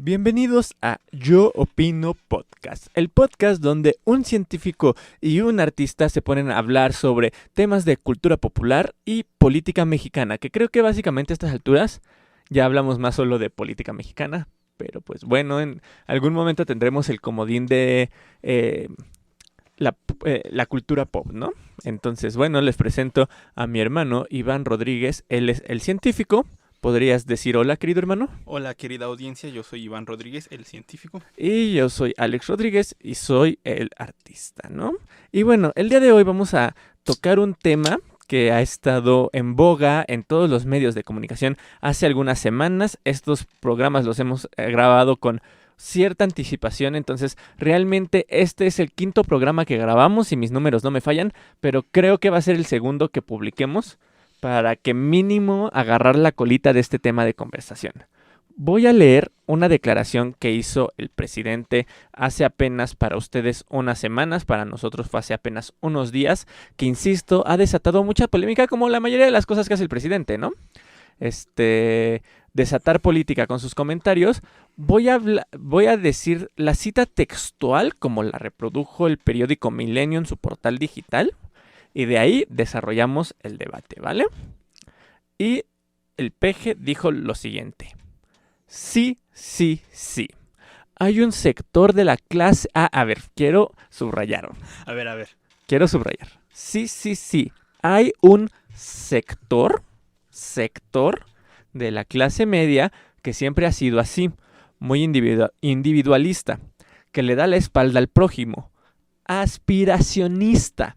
Bienvenidos a Yo Opino Podcast, el podcast donde un científico y un artista se ponen a hablar sobre temas de cultura popular y política mexicana, que creo que básicamente a estas alturas ya hablamos más solo de política mexicana, pero pues bueno, en algún momento tendremos el comodín de la cultura pop, ¿no? Entonces, bueno, les presento a mi hermano Iván Rodríguez, él es el científico. ¿Podrías decir hola, querido hermano? Hola, querida audiencia, yo soy Iván Rodríguez, el científico. Y yo soy Alex Rodríguez y soy el artista, ¿no? Y bueno, el día de hoy vamos a tocar un tema que ha estado en boga en todos los medios de comunicación hace algunas semanas. Estos programas los hemos grabado con cierta anticipación, entonces realmente este es el quinto programa que grabamos, si mis números no me fallan, pero creo que va a ser el segundo que publiquemos para que mínimo agarrar la colita de este tema de conversación. Voy a leer una declaración que hizo el presidente hace apenas para ustedes unas semanas, para nosotros fue hace apenas unos días, que insisto, ha desatado mucha polémica como la mayoría de las cosas que hace el presidente, ¿no? Desatar política con sus comentarios. Voy a decir la cita textual como la reprodujo el periódico Milenio en su portal digital. Y de ahí desarrollamos el debate, ¿vale? Y el peje dijo lo siguiente. Sí. Hay un sector de la clase... a ver, quiero subrayar. A ver. Quiero subrayar. Sí. Hay un sector de la clase media que siempre ha sido así, muy individualista, que le da la espalda al prójimo, aspiracionista,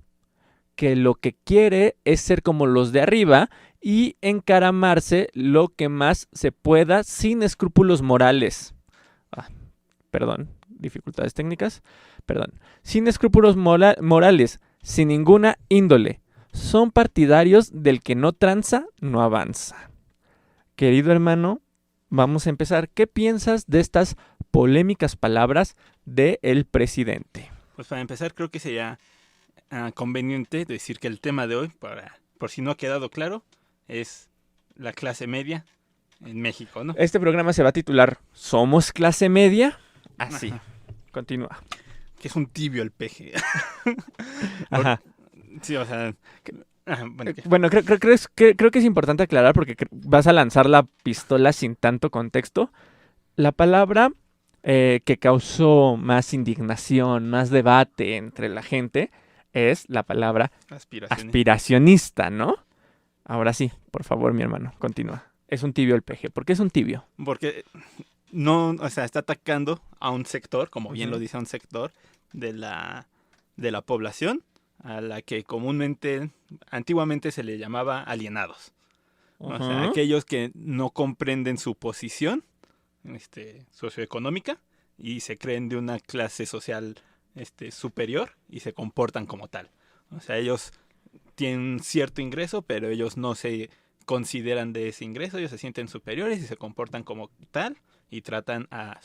que lo que quiere es ser como los de arriba y encaramarse lo que más se pueda sin escrúpulos morales. Dificultades técnicas. Sin escrúpulos morales, sin ninguna índole. Son partidarios del que no tranza, no avanza. Querido hermano, vamos a empezar. ¿Qué piensas de estas polémicas palabras del presidente? Pues para empezar creo que sería conveniente decir que el tema de hoy, por si no ha quedado claro, es la clase media en México, ¿no? Este programa se va a titular ¿Somos clase media? Así. Ajá. Continúa. Que es un tibio el peje. Ajá. Sí, o sea... Bueno, creo que es importante aclarar porque vas a lanzar la pistola sin tanto contexto. La palabra que causó más indignación, más debate entre la gente es la palabra aspiracionista, ¿no? Ahora sí, por favor, mi hermano, continúa. Es un tibio el peje. ¿Por qué es un tibio? Porque no, o sea, está atacando a un sector, como bien lo dice, a un sector de la población a la que antiguamente se le llamaba alienados. O sea, aquellos que no comprenden su posición socioeconómica y se creen de una clase social superior y se comportan como tal. O sea, ellos tienen cierto ingreso, pero ellos no se consideran de ese ingreso, ellos se sienten superiores y se comportan como tal y tratan a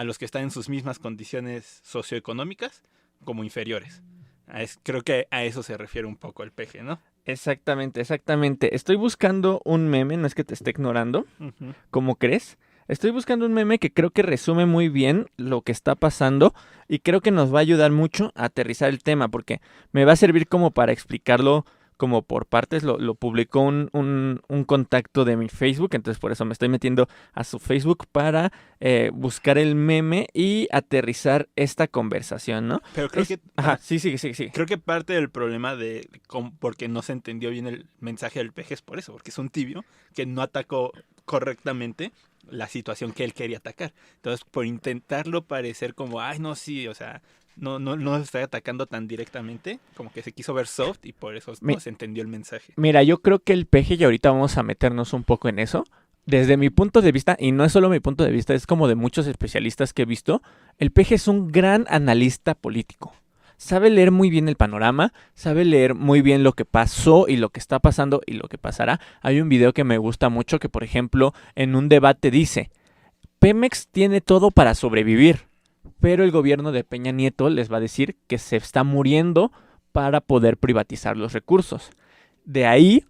los que están en sus mismas condiciones socioeconómicas como inferiores. Creo que a eso se refiere un poco el peje, ¿no? Exactamente. Estoy buscando un meme, no es que te esté ignorando, ¿cómo crees? Estoy buscando un meme que creo que resume muy bien lo que está pasando y creo que nos va a ayudar mucho a aterrizar el tema porque me va a servir como para explicarlo como por partes. Lo publicó un contacto de mi Facebook, entonces por eso me estoy metiendo a su Facebook para buscar el meme y aterrizar esta conversación, ¿no? Pero creo que... Ajá, sí. Creo que parte del problema porque no se entendió bien el mensaje del peje es por eso, porque es un tibio que no atacó correctamente la situación que él quería atacar. Entonces, por intentarlo parecer como, ay, no, sí, o sea, no estoy atacando tan directamente, como que se quiso ver soft y por eso no se entendió el mensaje. Mira, yo creo que el peje, y ahorita vamos a meternos un poco en eso, desde mi punto de vista, y no es solo mi punto de vista, es como de muchos especialistas que he visto, el peje es un gran analista político. Sabe leer muy bien el panorama, sabe leer muy bien lo que pasó y lo que está pasando y lo que pasará. Hay un video que me gusta mucho que, por ejemplo, en un debate dice, Pemex tiene todo para sobrevivir, pero el gobierno de Peña Nieto les va a decir que se está muriendo para poder privatizar los recursos. De ahí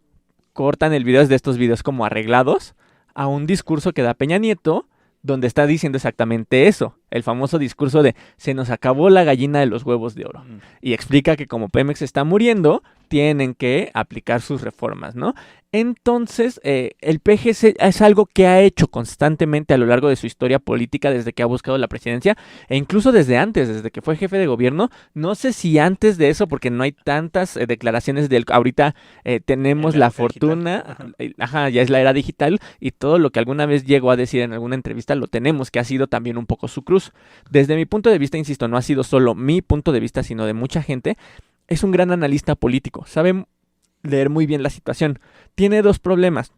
cortan el video, es de estos videos como arreglados, a un discurso que da Peña Nieto donde está diciendo exactamente eso, el famoso discurso de se nos acabó la gallina de los huevos de oro. Y explica que como Pemex está muriendo, tienen que aplicar sus reformas, ¿no? Entonces, el PGC es algo que ha hecho constantemente a lo largo de su historia política desde que ha buscado la presidencia e incluso desde antes, desde que fue jefe de gobierno. No sé si antes de eso, porque no hay tantas declaraciones de él. Ahorita tenemos la fortuna, ya es la era digital y todo lo que alguna vez llegó a decir en alguna entrevista lo tenemos, que ha sido también un poco su cruz. Desde mi punto de vista, insisto, no ha sido solo mi punto de vista, sino de mucha gente. Es un gran analista político, sabe leer muy bien la situación. Tiene dos problemas.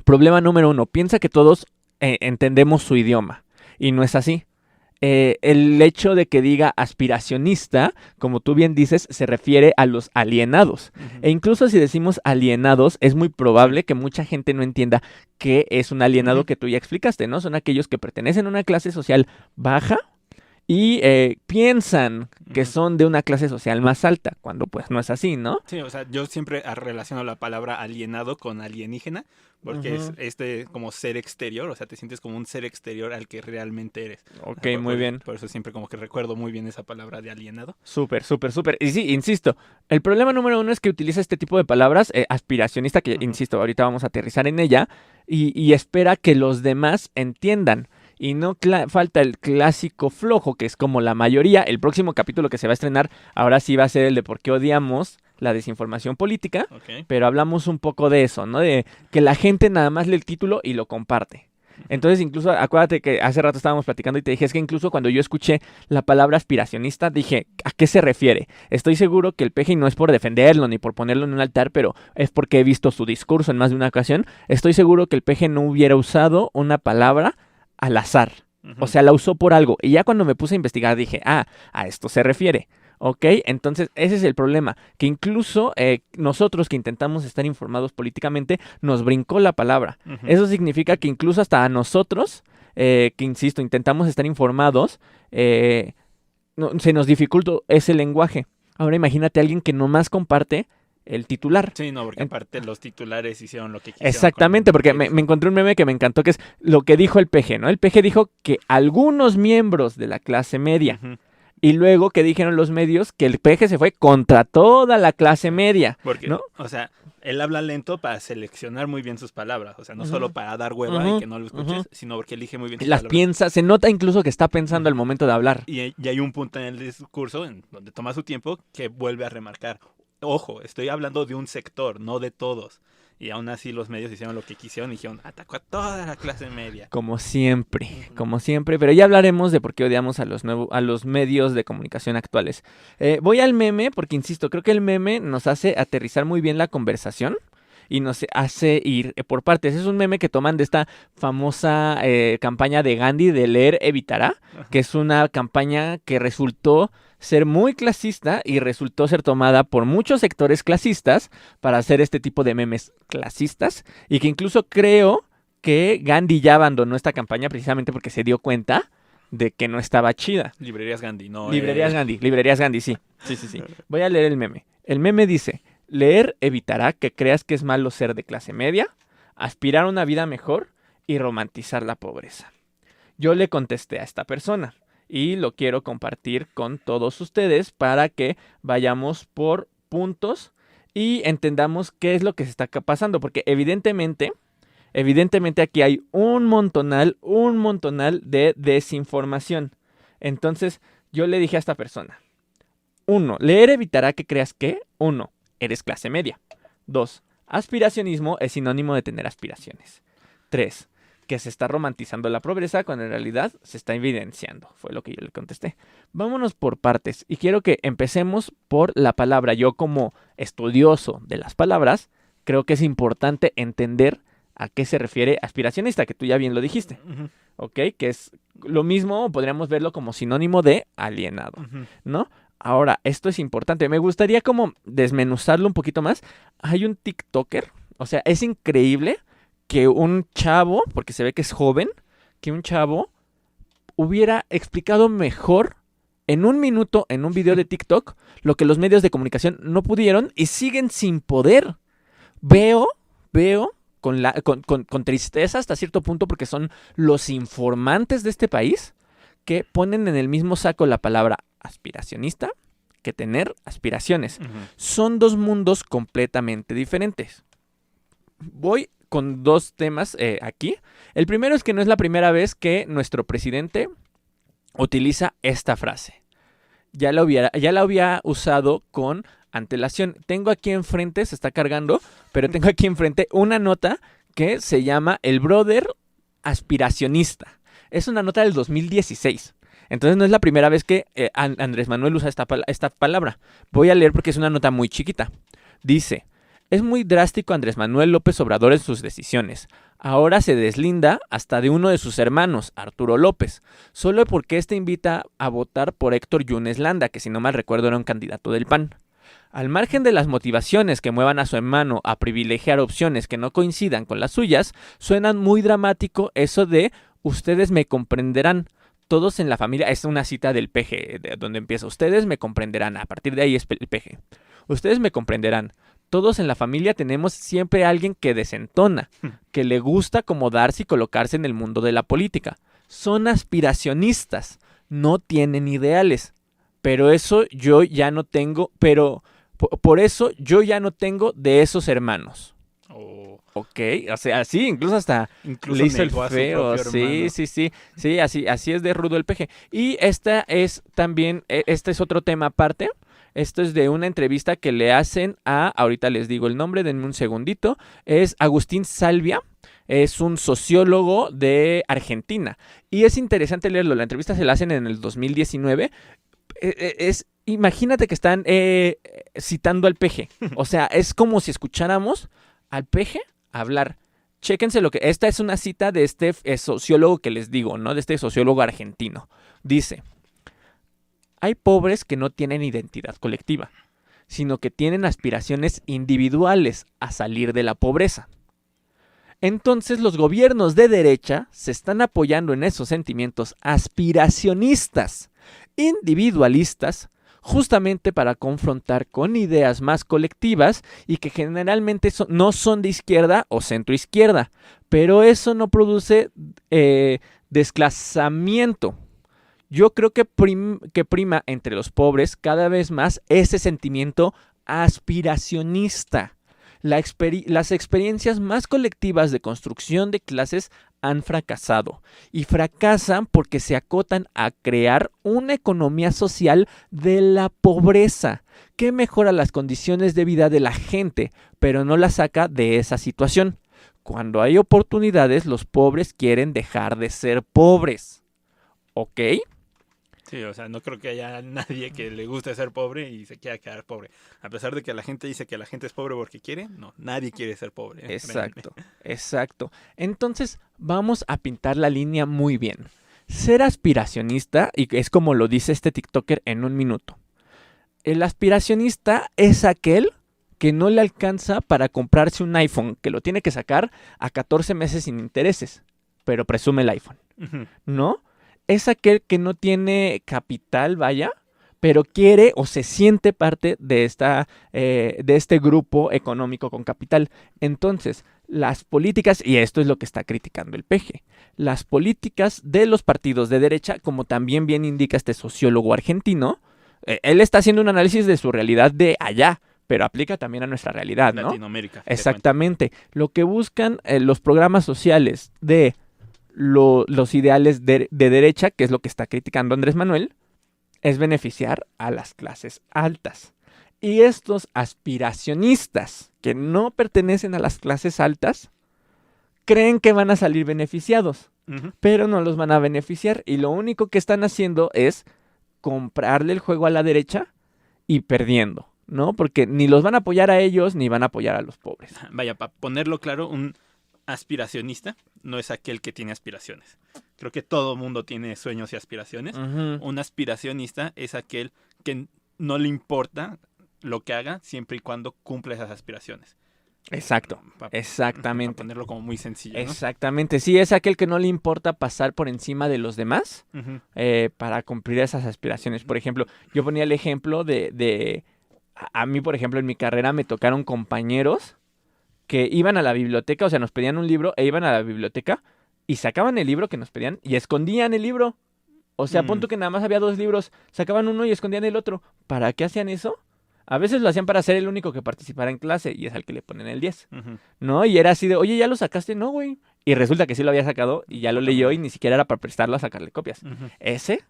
Problema número uno, piensa que todos entendemos su idioma y no es así. El hecho de que diga aspiracionista, como tú bien dices, se refiere a los alienados. E incluso si decimos alienados, es muy probable que mucha gente no entienda qué es un alienado que tú ya explicaste, ¿no? Son aquellos que pertenecen a una clase social baja y piensan que son de una clase social más alta, cuando pues no es así, ¿no? Sí, o sea, yo siempre relaciono la palabra alienado con alienígena, porque es como ser exterior, o sea, te sientes como un ser exterior al que realmente eres. Ok, muy bien. Por eso siempre como que recuerdo muy bien esa palabra de alienado. Súper, súper, súper. Y sí, insisto, el problema número uno es que utiliza este tipo de palabras, aspiracionista, que insisto, ahorita vamos a aterrizar en ella, y espera que los demás entiendan. Y no falta el clásico flojo, que es como la mayoría. El próximo capítulo que se va a estrenar, ahora sí va a ser el de por qué odiamos la desinformación política. Pero hablamos un poco de eso, ¿no? De que la gente nada más lee el título y lo comparte. Entonces, incluso, acuérdate que hace rato estábamos platicando y te dije, es que incluso cuando yo escuché la palabra aspiracionista, dije, ¿a qué se refiere? Estoy seguro que el PGI no es por defenderlo ni por ponerlo en un altar, pero es porque he visto su discurso en más de una ocasión. Estoy seguro que el PGI no hubiera usado una palabra al azar. O sea, la usó por algo. Y ya cuando me puse a investigar dije, a esto se refiere. ¿Ok? Entonces, ese es el problema. Que incluso nosotros que intentamos estar informados políticamente, nos brincó la palabra. Eso significa que incluso hasta a nosotros, que insisto, intentamos estar informados, se nos dificultó ese lenguaje. Ahora imagínate a alguien que nomás comparte el titular. Sí, no, porque aparte los titulares hicieron lo que quisieron. Exactamente, porque me encontré un meme que me encantó, que es lo que dijo el PG, ¿no? El PG dijo que algunos miembros de la clase media, y luego que dijeron los medios que el PG se fue contra toda la clase media. Porque, ¿no? O sea, él habla lento para seleccionar muy bien sus palabras, o sea, no solo para dar hueva y que no lo escuches, sino porque elige muy bien sus las palabras. Piensa, se nota incluso que está pensando al momento de hablar. Y hay un punto en el discurso en donde toma su tiempo que vuelve a remarcar. Ojo, estoy hablando de un sector, no de todos. Y aún así los medios hicieron lo que quisieron y dijeron, atacó a toda la clase media. Como siempre, pero ya hablaremos de por qué odiamos a los medios de comunicación actuales. Voy al meme porque, insisto, creo que el meme nos hace aterrizar muy bien la conversación y nos hace ir por partes. Es un meme que toman de esta famosa campaña de Gandhi de leer evitará, que es una campaña que resultó ser muy clasista y resultó ser tomada por muchos sectores clasistas para hacer este tipo de memes clasistas y que incluso creo que Gandhi ya abandonó esta campaña precisamente porque se dio cuenta de que no estaba chida. Librerías Gandhi, no. Librerías Gandhi, sí. Sí. Voy a leer el meme. El meme dice, leer evitará que creas que es malo ser de clase media, aspirar a una vida mejor y romantizar la pobreza. Yo le contesté a esta persona. Y lo quiero compartir con todos ustedes para que vayamos por puntos y entendamos qué es lo que se está pasando. Porque evidentemente aquí hay un montonal de desinformación. Entonces yo le dije a esta persona. 1. Leer evitará que creas que 1. Eres clase media. 2. Aspiracionismo es sinónimo de tener aspiraciones. 3. Que se está romantizando la pobreza cuando en realidad se está evidenciando. Fue lo que yo le contesté. Vámonos por partes y quiero que empecemos por la palabra. Yo como estudioso de las palabras, creo que es importante entender a qué se refiere aspiracionista, que tú ya bien lo dijiste. ¿Ok? Que es lo mismo, podríamos verlo como sinónimo de alienado, ¿no? Ahora, esto es importante. Me gustaría como desmenuzarlo un poquito más. Hay un TikToker, o sea, es increíble que un chavo, porque se ve que es joven, que un chavo hubiera explicado mejor en un minuto, en un video de TikTok, lo que los medios de comunicación no pudieron y siguen sin poder. Veo con tristeza hasta cierto punto, porque son los informantes de este país que ponen en el mismo saco la palabra aspiracionista que tener aspiraciones. Son dos mundos completamente diferentes. Voy con dos temas aquí. El primero es que no es la primera vez que nuestro presidente utiliza esta frase. Ya la había usado con antelación. Tengo aquí enfrente, se está cargando, pero tengo aquí enfrente una nota que se llama El Brother Aspiracionista. Es una nota del 2016. Entonces no es la primera vez que Andrés Manuel usa esta palabra. Voy a leer porque es una nota muy chiquita. Dice: es muy drástico Andrés Manuel López Obrador en sus decisiones. Ahora se deslinda hasta de uno de sus hermanos, Arturo López, solo porque éste invita a votar por Héctor Yunes Landa, que si no mal recuerdo era un candidato del PAN. Al margen de las motivaciones que muevan a su hermano a privilegiar opciones que no coincidan con las suyas, suena muy dramático eso de ustedes me comprenderán. Todos en la familia, es una cita del PG, de donde empieza, ustedes me comprenderán, a partir de ahí es el PG. Ustedes me comprenderán. Todos en la familia tenemos siempre a alguien que desentona, que le gusta acomodarse y colocarse en el mundo de la política. Son aspiracionistas, no tienen ideales. Pero eso yo ya no tengo, por eso yo ya no tengo de esos hermanos. Ok, o sea, sí, incluso hasta le hizo el feo. Sí, así es de rudo el PG. Y esta es otro tema aparte. Esto es de una entrevista que le hacen ahorita les digo el nombre, denme un segundito, es Agustín Salvia, es un sociólogo de Argentina. Y es interesante leerlo, la entrevista se la hacen en el 2019, imagínate que están citando al PG, o sea, es como si escucháramos al PG hablar. Chéquense esta es una cita de este sociólogo que les digo, ¿no? De este sociólogo argentino. Dice: hay pobres que no tienen identidad colectiva, sino que tienen aspiraciones individuales a salir de la pobreza. Entonces los gobiernos de derecha se están apoyando en esos sentimientos aspiracionistas, individualistas, justamente para confrontar con ideas más colectivas y que generalmente no son de izquierda o centroizquierda, pero eso no produce desclasamiento. Yo creo que prima entre los pobres cada vez más ese sentimiento aspiracionista. Las experiencias más colectivas de construcción de clases han fracasado y fracasan porque se acotan a crear una economía social de la pobreza que mejora las condiciones de vida de la gente, pero no la saca de esa situación. Cuando hay oportunidades, los pobres quieren dejar de ser pobres. ¿Ok? Sí, o sea, no creo que haya nadie que le guste ser pobre y se quiera quedar pobre. A pesar de que la gente dice que la gente es pobre porque quiere, no, nadie quiere ser pobre. Exacto. Entonces, vamos a pintar la línea muy bien. Ser aspiracionista, y es como lo dice este TikToker en un minuto. El aspiracionista es aquel que no le alcanza para comprarse un iPhone, que lo tiene que sacar a 14 meses sin intereses, pero presume el iPhone, ¿no? Es aquel que no tiene capital, vaya, pero quiere o se siente parte de este grupo económico con capital. Entonces, las políticas, y esto es lo que está criticando el PG, las políticas de los partidos de derecha, como también bien indica este sociólogo argentino, él está haciendo un análisis de su realidad de allá, pero aplica también a nuestra realidad, ¿no? Latinoamérica. Exactamente. Lo que buscan los programas sociales de los ideales de derecha, que es lo que está criticando Andrés Manuel, es beneficiar a las clases altas. Y estos aspiracionistas que no pertenecen a las clases altas creen que van a salir beneficiados, pero no los van a beneficiar. Y lo único que están haciendo es comprarle el juego a la derecha y perdiendo, ¿no? Porque ni los van a apoyar a ellos ni van a apoyar a los pobres. Vaya, para ponerlo claro, un aspiracionista no es aquel que tiene aspiraciones. Creo que todo mundo tiene sueños y aspiraciones. Un aspiracionista es aquel que no le importa lo que haga siempre y cuando cumpla esas aspiraciones. Exactamente. Para ponerlo como muy sencillo, ¿no? Exactamente, sí, es aquel que no le importa pasar por encima de los demás para cumplir esas aspiraciones. Por ejemplo, yo ponía el ejemplo a mí, por ejemplo, en mi carrera me tocaron compañeros que iban a la biblioteca, o sea, nos pedían un libro e iban a la biblioteca y sacaban el libro que nos pedían y escondían el libro. O sea, Mm, punto que nada más había 2 libros, sacaban uno y escondían el otro. ¿Para qué hacían eso? A veces lo hacían para ser el único que participara en clase y es al que le ponen el 10, ujú. ¿no? Y era así de, oye, ¿ya lo sacaste? No, güey. Y resulta que sí lo había sacado y ya lo Poca leyó y madre. ni siquiera era para prestarlo a sacarle copias. Ujú, Ese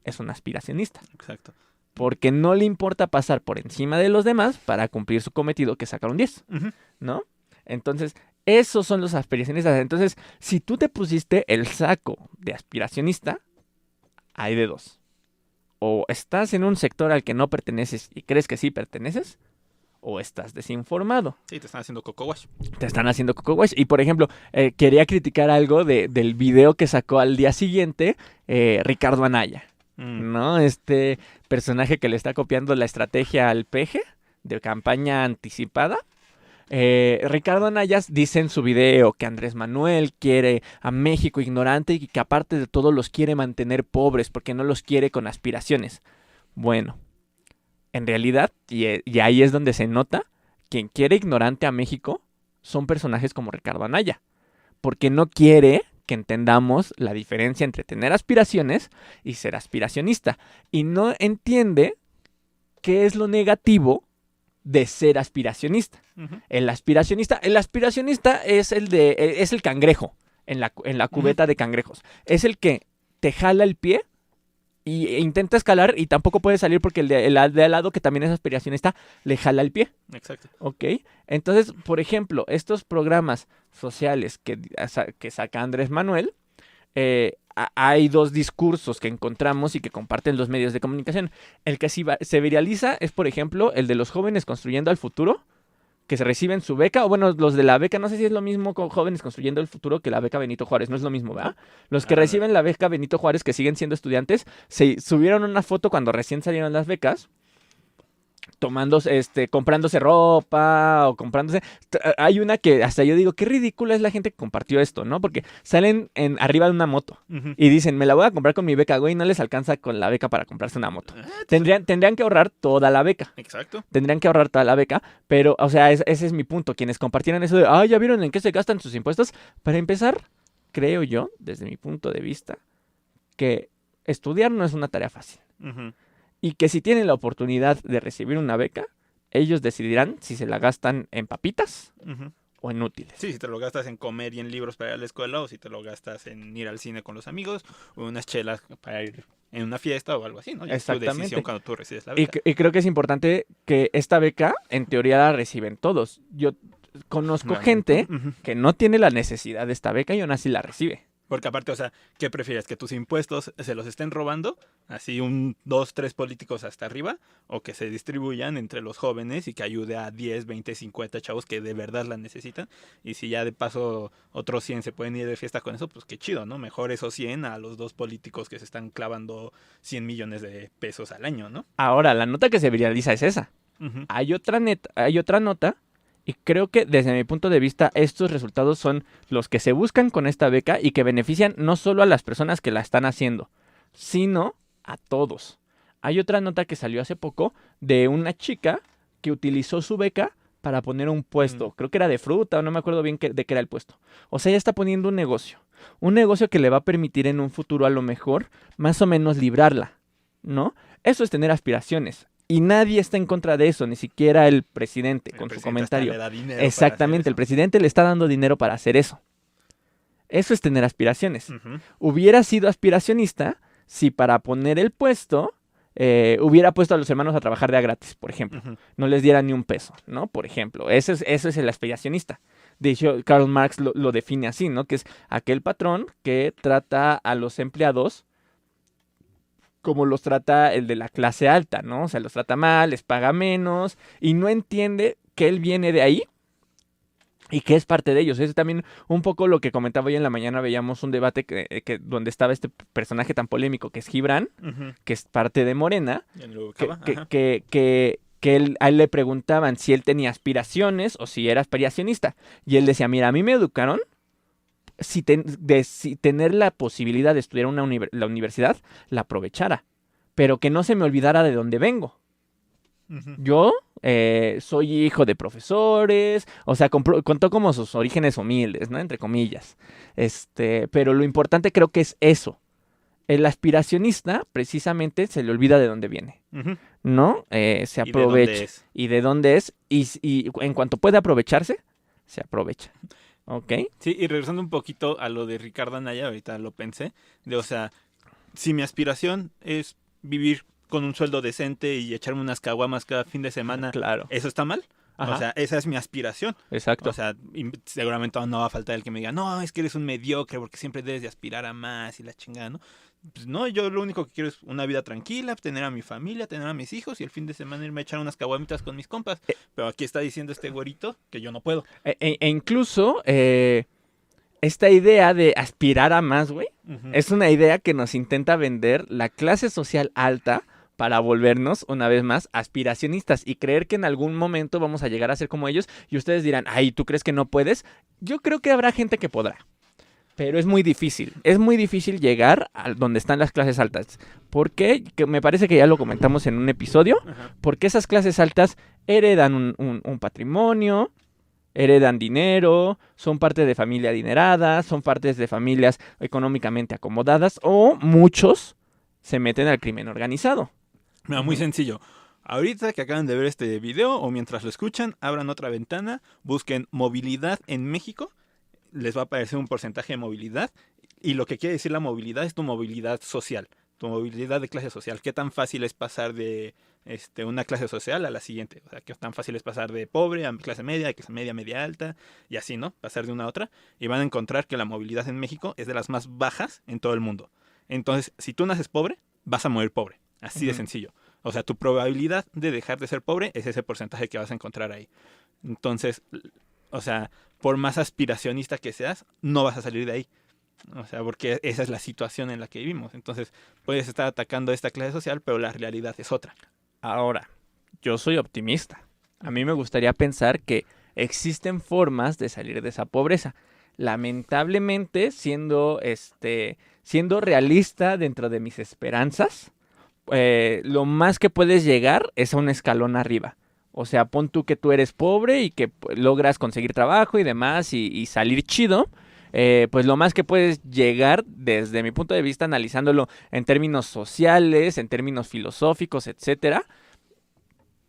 es un aspiracionista, exacto. porque no le importa pasar por encima de los demás para cumplir su cometido que es sacar un 10, Ujú. ¿no? Entonces, esos son los aspiracionistas. Entonces, si tú te pusiste el saco de aspiracionista, hay de dos. O estás en un sector al que no perteneces y crees que sí perteneces, o estás desinformado. Sí, te están haciendo coco wash. Te están haciendo coco wash. Y por ejemplo, quería criticar algo del video que sacó al día siguiente Ricardo Anaya, Mm, ¿no? Este personaje que le está copiando la estrategia al peje de campaña anticipada. Ricardo Anaya dice en su video que Andrés Manuel quiere a México ignorante y que aparte de todo los quiere mantener pobres porque no los quiere con aspiraciones. Bueno, en realidad, y ahí es donde se nota, quien quiere ignorante a México son personajes como Ricardo Anaya, porque no quiere que entendamos la diferencia entre tener aspiraciones y ser aspiracionista, y no entiende qué es lo negativo de ser aspiracionista. ujú, El aspiracionista es el cangrejo en la ujú. cubeta de cangrejos. Es el que te jala el pie e intenta escalar y tampoco puede salir porque el de al lado, que también es aspiracionista, le jala el pie. Exacto. ¿Ok? Entonces, por ejemplo, estos programas sociales que saca Andrés Manuel, hay 2 discursos que encontramos y que comparten los medios de comunicación. El que se viraliza es, por ejemplo, el de los jóvenes construyendo el futuro, que se reciben su beca, o bueno, los de la beca, no sé si es lo mismo con jóvenes construyendo el futuro que la beca Benito Juárez, no es lo mismo, ¿verdad? Los que Ah, reciben la beca Benito Juárez, que siguen siendo estudiantes, se subieron una foto cuando recién salieron las becas, comprándose ropa o comprándose. Hay una que hasta yo digo, qué ridícula es la gente que compartió esto, ¿no? Porque salen arriba de una moto ujú. y dicen, me la voy a comprar con mi beca, güey, no les alcanza con la beca para comprarse una moto. Ah, Tendrían que ahorrar toda la beca. exacto. Tendrían que ahorrar toda la beca, pero, o sea, ese es mi punto. Quienes compartieran eso de, ¿ya vieron en qué se gastan sus impuestos? Para empezar, creo yo, desde mi punto de vista, que estudiar no es una tarea fácil. Ujú, Y que si tienen la oportunidad de recibir una beca, ellos decidirán si se la gastan en papitas ujú. o en útiles. Sí, si te lo gastas en comer y en libros para ir a la escuela, o si te lo gastas en ir al cine con los amigos, o unas chelas para ir en una fiesta o algo así, ¿no? Ya es tu decisión Exactamente. cuando tú recibes la Y, beca. y creo que es importante que esta beca, en teoría, la reciben todos. Yo conozco Realmente. gente que no tiene la necesidad de esta beca y aún así la recibe. Porque aparte, o sea, ¿qué prefieres? ¿Que tus impuestos se los estén robando? Así 3 políticos hasta arriba, o que se distribuyan entre los jóvenes y que ayude a 10, 20, 50 chavos que de verdad la necesitan. Y si ya de paso otros 100 se pueden ir de fiesta con eso, pues qué chido, ¿no? Mejor esos 100 a los 2 políticos que se están clavando 100 millones de pesos al año, ¿no? Ahora, la nota que se viraliza es esa. Ujú, Hay otra nota, y creo que desde mi punto de vista estos resultados son los que se buscan con esta beca y que benefician no solo a las personas que la están haciendo, sino a todos. Hay otra nota que salió hace poco de una chica que utilizó su beca para poner un puesto. Creo que era de fruta, o no me acuerdo bien de qué era el puesto. O sea, ella está poniendo un negocio. Un negocio que le va a permitir en un futuro a lo mejor más o menos librarla, ¿no? Eso es tener aspiraciones. Y nadie está en contra de eso, ni siquiera el presidente, El con su presidente hasta comentario. le da dinero para hacer Exactamente, el eso. presidente le está dando dinero para hacer eso. Eso es tener aspiraciones. Ujú, Hubiera sido aspiracionista si para poner el puesto hubiera puesto a los hermanos a trabajar de a gratis, por ejemplo. ujú. No les diera ni un peso, ¿no? Por ejemplo, eso es el aspiracionista. De hecho, Karl Marx lo define así, ¿no? Que es aquel patrón que trata a los empleados como los trata el de la clase alta, ¿no? O sea, los trata mal, les paga menos y no entiende que él viene de ahí y que es parte de ellos. Es también un poco lo que comentaba hoy en la mañana. Veíamos un debate donde estaba este personaje tan polémico que es Gibran, Ujú. que es parte de Morena, Ya no lo que, ubicaba, que, ajá. que, que, que a él le preguntaban si él tenía aspiraciones o si era aspiracionista. Y él decía, mira, a mí me educaron si tener la posibilidad de estudiar la universidad, la aprovechara, pero que no se me olvidara de dónde vengo. Ujú. Yo soy hijo de profesores, o sea, contó como sus orígenes humildes, ¿no? Entre comillas. Pero lo importante creo que es eso. El aspiracionista precisamente se le olvida de dónde viene, Ujú. ¿no? Se ¿Y de dónde aprovecha. es? Y de dónde es, y en cuanto puede aprovecharse, se aprovecha. ¿Ok? Sí, y regresando un poquito a lo de Ricardo Anaya, ahorita lo pensé, o sea, si mi aspiración es vivir con un sueldo decente y echarme unas caguamas cada fin de semana, Claro. ¿eso está mal? O Ajá, sea, esa es mi aspiración. O exacto. sea, seguramente no va a faltar el que me diga, no, es que eres un mediocre porque siempre debes de aspirar a más y la chingada, ¿no? Pues no, yo lo único que quiero es una vida tranquila, tener a mi familia, tener a mis hijos y el fin de semana irme a echar unas caguamitas con mis compas. Pero aquí está diciendo este güerito que yo no puedo. E incluso esta idea de aspirar a más, güey, Ujú. es una idea que nos intenta vender la clase social alta para volvernos, una vez más, aspiracionistas y creer que en algún momento vamos a llegar a ser como ellos. Y ustedes dirán, ay, ¿tú crees que no puedes? Yo creo que habrá gente que podrá. Pero es muy difícil. Es muy difícil llegar a donde están las clases altas. ¿Por qué? Que me parece que ya lo comentamos en un episodio. Ajá. Porque esas clases altas heredan un patrimonio, heredan dinero, son parte de familia adinerada, son partes de familias económicamente acomodadas o muchos se meten al crimen organizado. Mira, muy Ujú. sencillo. Ahorita que acaban de ver este video o mientras lo escuchan, abran otra ventana, busquen movilidad en México, les va a aparecer un porcentaje de movilidad y lo que quiere decir la movilidad es tu movilidad social, tu movilidad de clase social. ¿Qué tan fácil es pasar de una clase social a la siguiente? O sea, ¿qué tan fácil es pasar de pobre a clase media, media alta y así, ¿no? Pasar de una a otra y van a encontrar que la movilidad en México es de las más bajas en todo el mundo. Entonces, si tú naces pobre, vas a morir pobre. Así de Ujú. sencillo. O sea, tu probabilidad de dejar de ser pobre es ese porcentaje que vas a encontrar ahí. Entonces, o sea, por más aspiracionista que seas, no vas a salir de ahí. O sea, porque esa es la situación en la que vivimos. Entonces, puedes estar atacando esta clase social, pero la realidad es otra. Ahora, yo soy optimista. A mí me gustaría pensar que existen formas de salir de esa pobreza. Lamentablemente, siendo realista dentro de mis esperanzas, lo más que puedes llegar es a un escalón arriba. O sea, pon tú que tú eres pobre y que logras conseguir trabajo y demás y salir chido. Pues lo más que puedes llegar, desde mi punto de vista, analizándolo en términos sociales, en términos filosóficos, etcétera,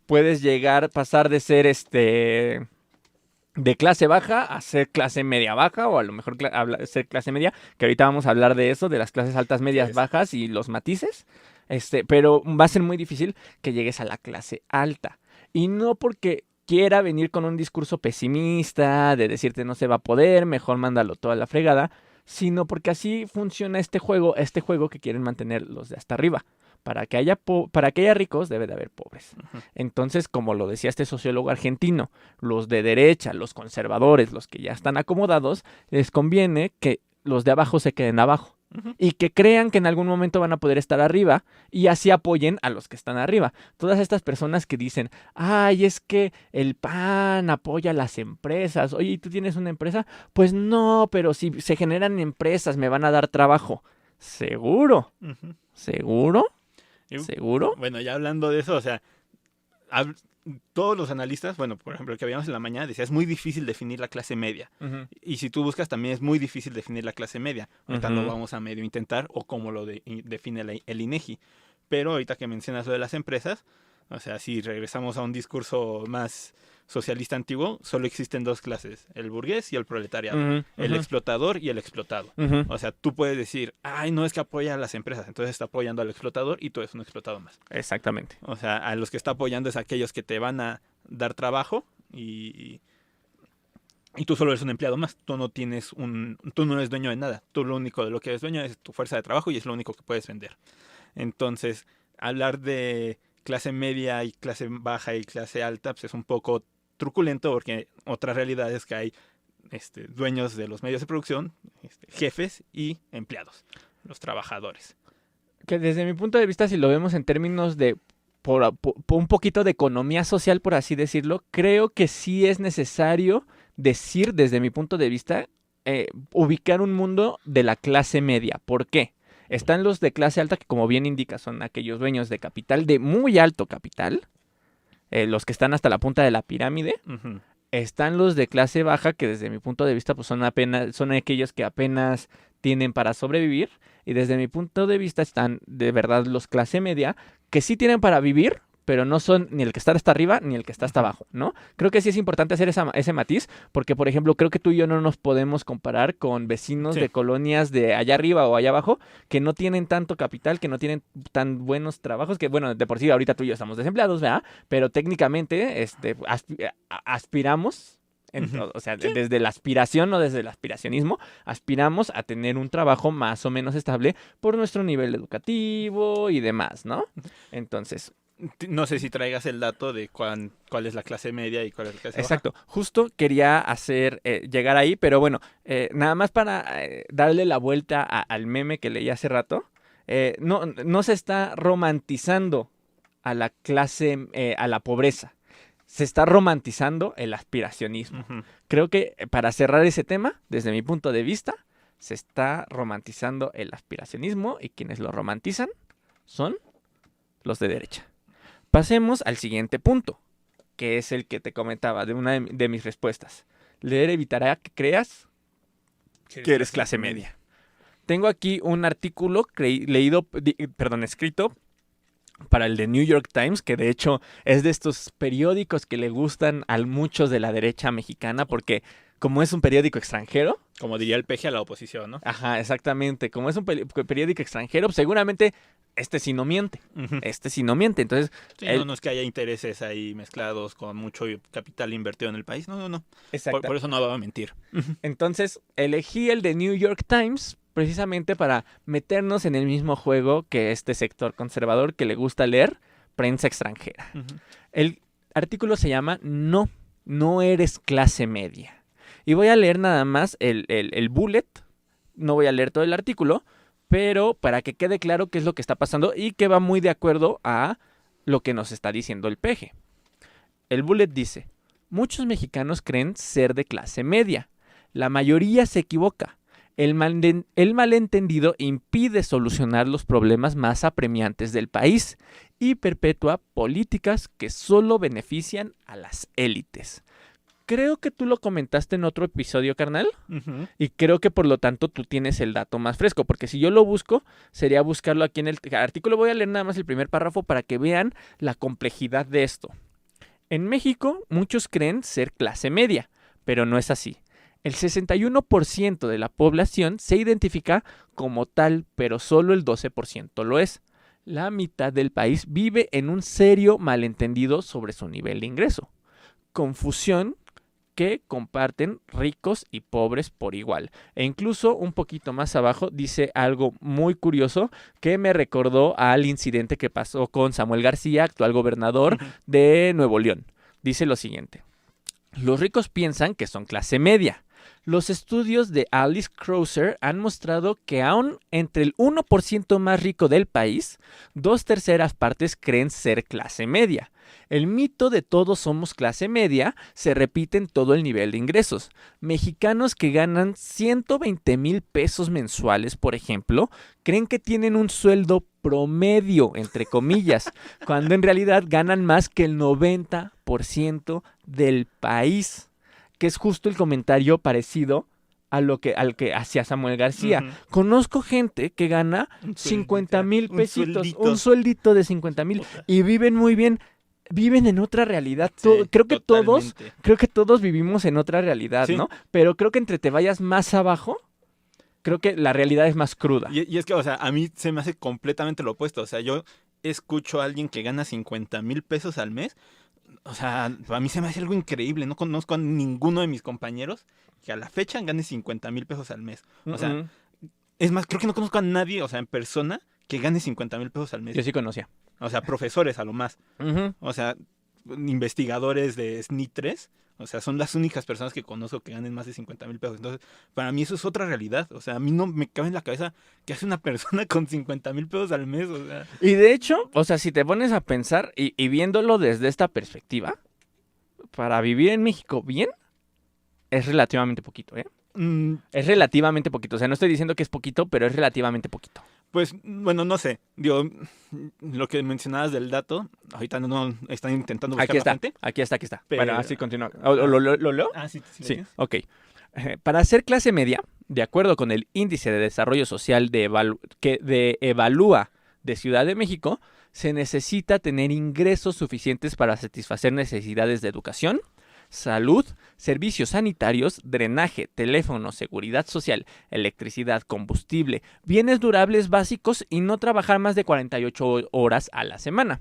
puedes llegar, pasar de ser de clase baja a ser clase media baja o a lo mejor ser clase media, que ahorita vamos a hablar de eso, de las clases altas, Sí medias, es. bajas y los matices, pero va a ser muy difícil que llegues a la clase alta. Y no porque quiera venir con un discurso pesimista, de decirte no se va a poder, mejor mándalo toda la fregada, sino porque así funciona este juego que quieren mantener los de hasta arriba. Para que haya ricos debe de haber pobres. Ujú. Entonces, como lo decía este sociólogo argentino, los de derecha, los conservadores, los que ya están acomodados, les conviene que los de abajo se queden abajo Ujú. y que crean que en algún momento van a poder estar arriba y así apoyen a los que están arriba. Todas estas personas que dicen, ay, es que el PAN apoya a las empresas. Oye, ¿y tú tienes una empresa? Pues no, pero si se generan empresas me van a dar trabajo. ¿Seguro? Ujú. ¿Seguro? Y, ¿Seguro? bueno, ya hablando de eso, o sea, hab- todos los analistas, bueno, por ejemplo, el que habíamos en la mañana decía, es muy difícil definir la clase media. Ujú, Y si tú buscas, también es muy difícil definir la clase media. Ahorita lo ujú, vamos a medio intentar, o como lo define el INEGI. Pero ahorita que mencionas lo de las empresas, o sea, si regresamos a un discurso más socialista antiguo, solo existen dos clases, el burgués y el proletariado, ujú, el ujú, explotador y el explotado. ujú. O sea, tú puedes decir, ay, no es que apoya a las empresas, entonces está apoyando al explotador y tú eres un explotado más. Exactamente. O sea, a los que está apoyando es aquellos que te van a dar trabajo y tú solo eres un empleado más. Tú no eres dueño de nada. Tú lo único de lo que eres dueño es tu fuerza de trabajo y es lo único que puedes vender. Entonces, hablar de clase media y clase baja y clase alta, pues es un poco truculento porque otra realidad es que hay dueños de los medios de producción, jefes y empleados, los trabajadores. Que desde mi punto de vista, si lo vemos en términos de por un poquito de economía social, por así decirlo, creo que sí es necesario decir, desde mi punto de vista, ubicar un mundo de la clase media. ¿Por qué? Están los de clase alta, que como bien indica, son aquellos dueños de capital, de muy alto capital, los que están hasta la punta de la pirámide. Ujú. Están los de clase baja, que desde mi punto de vista pues son aquellos que apenas tienen para sobrevivir. Y desde mi punto de vista están de verdad los clase media, que sí tienen para vivir, pero no son ni el que está hasta arriba ni el que está hasta abajo, ¿no? Creo que sí es importante hacer ese matiz, porque por ejemplo creo que tú y yo no nos podemos comparar con vecinos Sí. de colonias de allá arriba o allá abajo, que no tienen tanto capital, que no tienen tan buenos trabajos, que bueno, de por sí ahorita tú y yo estamos desempleados, ¿verdad? Pero técnicamente aspiramos, Ujú. o sea, Sí. desde la aspiración o desde el aspiracionismo, aspiramos a tener un trabajo más o menos estable por nuestro nivel educativo y demás, ¿no? Entonces, No sé si traigas el dato de cuál es la clase media y cuál es la clase baja. exacto, justo quería llegar ahí, pero bueno, nada más para darle la vuelta al meme que leí hace rato, no se está romantizando a la clase, a la pobreza, se está romantizando el aspiracionismo. Ujú. Creo que para cerrar ese tema, desde mi punto de vista, se está romantizando el aspiracionismo y quienes lo romantizan son los de derecha. Pasemos al siguiente punto, que es el que te comentaba de una de mis respuestas. Leer evitará que creas que eres clase media. Tengo aquí un artículo escrito para el de New York Times, que de hecho es de estos periódicos que le gustan a muchos de la derecha mexicana, porque como es un periódico extranjero, Como diría el peje a la oposición, ¿no? ajá, exactamente, como es un periódico extranjero, pues, seguramente sí no miente, Ujú. sí no miente, entonces, Sí, él, no es que haya intereses ahí mezclados con mucho capital invertido en el país. No. exacta, Por eso no va a mentir. Ujú. entonces elegí el de New York Times precisamente para meternos en el mismo juego que este sector conservador que le gusta leer prensa extranjera. Ujú. El artículo se llama no eres clase media. Y voy a leer nada más el bullet, no voy a leer todo el artículo, pero para que quede claro qué es lo que está pasando y que va muy de acuerdo a lo que nos está diciendo el peje. El bullet dice, muchos mexicanos creen ser de clase media. La mayoría se equivoca. El malentendido impide solucionar los problemas más apremiantes del país y perpetúa políticas que solo benefician a las élites. Creo que tú lo comentaste en otro episodio, carnal, Ujú. y creo que por lo tanto tú tienes el dato más fresco, porque si yo lo busco, sería buscarlo aquí en el artículo. Voy a leer nada más el primer párrafo para que vean la complejidad de esto. En México, muchos creen ser clase media, pero no es así. El 61% de la población se identifica como tal, pero solo el 12% lo es. La mitad del país vive en un serio malentendido sobre su nivel de ingreso. Confusión que comparten ricos y pobres por igual. E incluso un poquito más abajo dice algo muy curioso que me recordó al incidente que pasó con Samuel García, actual gobernador Ujú. de Nuevo León. Dice lo siguiente. Los ricos piensan que son clase media. Los estudios de Alice Krauser han mostrado que aún entre el 1% más rico del país, 2/3 partes creen ser clase media. El mito de todos somos clase media se repite en todo el nivel de ingresos. Mexicanos que ganan 120,000 pesos mensuales, por ejemplo, creen que tienen un sueldo promedio, entre comillas, cuando en realidad ganan más que el 90% del país, que es justo el comentario parecido al que hacía Samuel García. Ujú. Conozco gente que gana Un 50,000 sueldito, pesitos, un sueldito de 50,000 Puta. y viven muy bien. Viven en otra realidad. Sí, Creo que totalmente. todos vivimos en otra realidad, Sí. ¿no? Pero creo que entre te vayas más abajo, creo que la realidad es más cruda. Y es que, o sea, a mí se me hace completamente lo opuesto. O sea, yo escucho a alguien que gana 50,000 pesos al mes. O sea, a mí se me hace algo increíble. No conozco a ninguno de mis compañeros que a la fecha gane 50,000 pesos al mes. O sea, es más, creo que no conozco a nadie, o sea, en persona, que gane 50,000 pesos al mes. Yo sí conocía. O sea, profesores a lo más. Ujú. O sea, investigadores de SNI 3. O sea, son las únicas personas que conozco que ganen más de 50,000 pesos. Entonces, para mí eso es otra realidad. O sea, a mí no me cabe en la cabeza que hace una persona con 50,000 pesos al mes. O sea, Y de hecho, o sea, si te pones a pensar y viéndolo desde esta perspectiva, para vivir en México bien, es relativamente poquito, ¿eh? mm, Es relativamente poquito. O sea, no estoy diciendo que es poquito, pero es relativamente poquito. Pues, bueno, no sé. Digo, lo que mencionabas del dato, ahorita no están intentando buscar Aquí la está, fuente. aquí está, aquí está. Pero- Bueno, así continúa. ¿Lo leo? Ah, sí, sí, lo Sí, tienes. ok. Para ser clase media, de acuerdo con el Índice de Desarrollo Social de Evalúa de Ciudad de México, se necesita tener ingresos suficientes para satisfacer necesidades de educación, salud, servicios sanitarios, drenaje, teléfono, seguridad social, electricidad, combustible, bienes durables básicos y no trabajar más de 48 horas a la semana.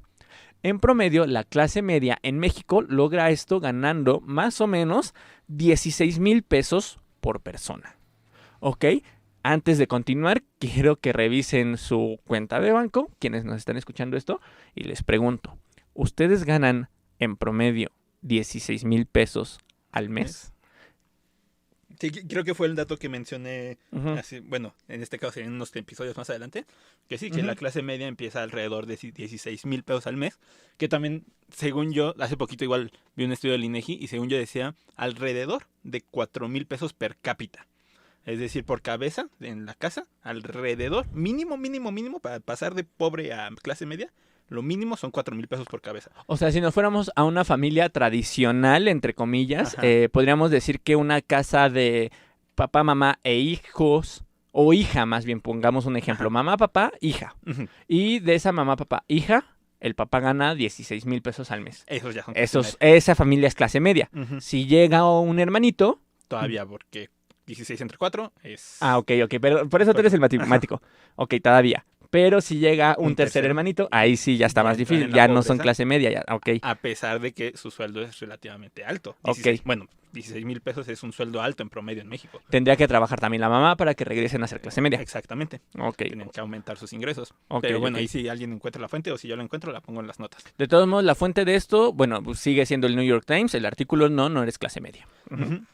En promedio, la clase media en México logra esto ganando más o menos 16,000 pesos por persona. ¿Ok? Antes de continuar, quiero que revisen su cuenta de banco, quienes nos están escuchando esto, y les pregunto, ¿ustedes ganan en promedio 16,000 pesos al mes? Sí, creo que fue el dato que mencioné, Ujú. así, bueno, en este caso en unos episodios más adelante, que sí, que Ujú. la clase media empieza alrededor de 16,000 pesos al mes, que también, según yo, hace poquito igual vi un estudio del INEGI y según yo decía, alrededor de 4,000 pesos per cápita. Es decir, por cabeza en la casa, alrededor, mínimo, para pasar de pobre a clase media, lo mínimo son 4,000 pesos por cabeza. O sea, si nos fuéramos a una familia tradicional, entre comillas, Ajá. podríamos decir que una casa de papá, mamá e hijos, o hija más bien, pongamos un ejemplo, Ajá. mamá, papá, hija. Ujú. Y de esa mamá, papá, hija, el papá gana 16,000 pesos al mes. Esos ya son clase media. Esa familia es clase media. Ujú. Si llega un hermanito, Todavía, porque 16 entre 4 es ok, pero por eso tú eres el matemático. Ok, todavía. Pero si llega un un tercer tercero. hermanito, ahí sí ya está Ya más entran difícil, en la ya no son pobreza. clase media, ya, ok. A pesar de que su sueldo es relativamente alto. Ok. Bueno, 16,000 pesos es un sueldo alto en promedio en México. Tendría que trabajar también la mamá para que regresen a ser clase media. Exactamente. Ok, Tienen que aumentar sus ingresos. ok, Pero bueno, ok. ahí si alguien encuentra la fuente o si yo la encuentro, la pongo en las notas. De todos modos, la fuente de esto, bueno, pues sigue siendo el New York Times, el artículo no eres clase media. Ujú. Ujú.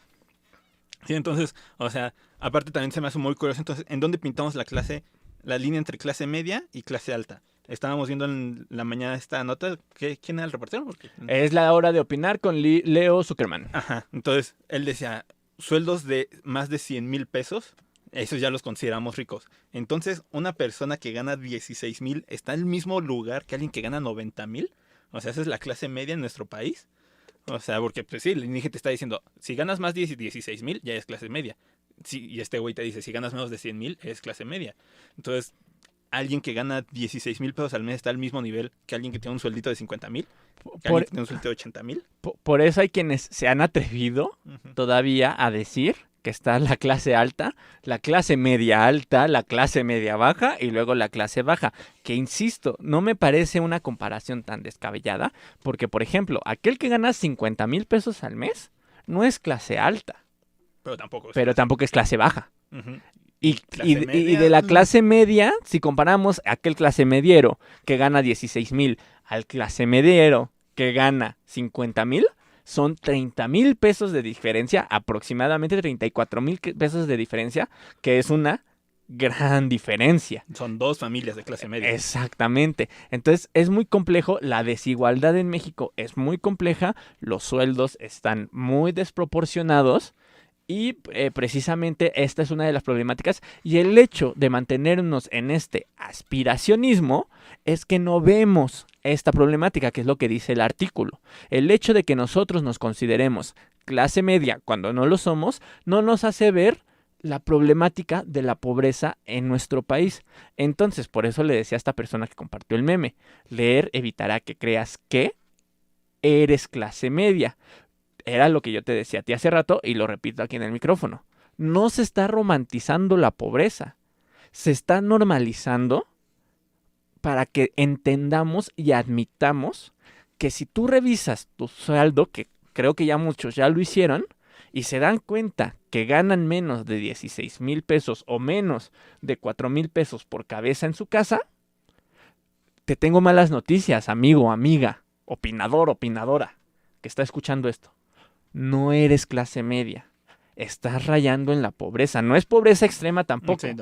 Sí, entonces, o sea, aparte también se me hace muy curioso. Entonces, ¿en dónde pintamos la línea entre clase media y clase alta? Estábamos viendo en la mañana esta nota. ¿Quién era el reportero? Porque... Es la hora de opinar con Leo Zuckerman. Ajá, entonces él decía, sueldos de más de 100,000 pesos, esos ya los consideramos ricos. Entonces, una persona que gana 16,000 está en el mismo lugar que alguien que gana 90,000. O sea, esa es la clase media en nuestro país. O sea, porque pues sí, el INEGI te está diciendo, si ganas más de 16,000, ya es clase media. Sí, y este güey te dice, si ganas menos de 100,000, es clase media. Entonces, alguien que gana 16,000 pesos al mes está al mismo nivel que alguien que tiene un sueldito de 50,000, que alguien que tiene un sueldito de 80,000. Por eso hay quienes se han atrevido Ujú. todavía a decir que está la clase alta, la clase media alta, la clase media baja y luego la clase baja. Que insisto, no me parece una comparación tan descabellada, porque por ejemplo, aquel que gana 50,000 pesos al mes no es clase alta, Pero tampoco es pero clase. tampoco es clase baja. Ujú. Y Clase media, de la clase media, si comparamos a aquel clase mediero que gana 16,000 al clase mediero que gana 50,000, son 30,000 pesos de diferencia, aproximadamente 34,000 pesos de diferencia, que es una gran diferencia. Son dos familias de clase media. Exactamente. Entonces es muy complejo, la desigualdad en México es muy compleja, los sueldos están muy desproporcionados. Y precisamente esta es una de las problemáticas y el hecho de mantenernos en este aspiracionismo es que no vemos esta problemática, que es lo que dice el artículo. El hecho de que nosotros nos consideremos clase media cuando no lo somos, no nos hace ver la problemática de la pobreza en nuestro país. Entonces, por eso le decía a esta persona que compartió el meme, leer evitará que creas que eres clase media. Era lo que yo te decía a ti hace rato y lo repito aquí en el micrófono. No se está romantizando la pobreza. Se está normalizando para que entendamos y admitamos que si tú revisas tu saldo, que creo que ya muchos ya lo hicieron, y se dan cuenta que ganan menos de 16,000 pesos o menos de 4,000 pesos por cabeza en su casa, te tengo malas noticias, amigo, amiga, opinador, opinadora, que está escuchando esto. No eres clase media. Estás rayando en la pobreza. No es pobreza extrema tampoco. Sí,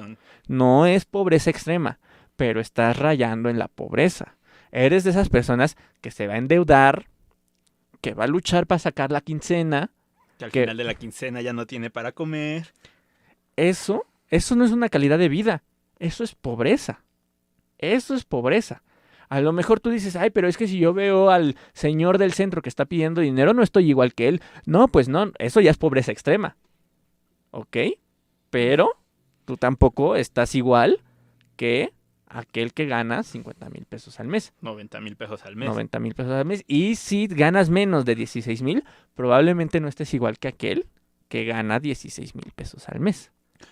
No es pobreza extrema, pero estás rayando en la pobreza. Eres de esas personas que se va a endeudar, que va a luchar para sacar la quincena. que al que- final de la quincena ya no tiene para comer. Eso no es una calidad de vida. Eso es pobreza. Eso es pobreza. A lo mejor tú dices, ay, pero es que si yo veo al señor del centro que está pidiendo dinero, no estoy igual que él. No, pues no, eso ya es pobreza extrema. ¿Ok? Pero tú tampoco estás igual que aquel que gana 50,000 pesos al mes. 90,000 pesos al mes. 90,000 pesos al mes. Y si ganas menos de 16,000, probablemente no estés igual que aquel que gana 16,000 pesos al mes.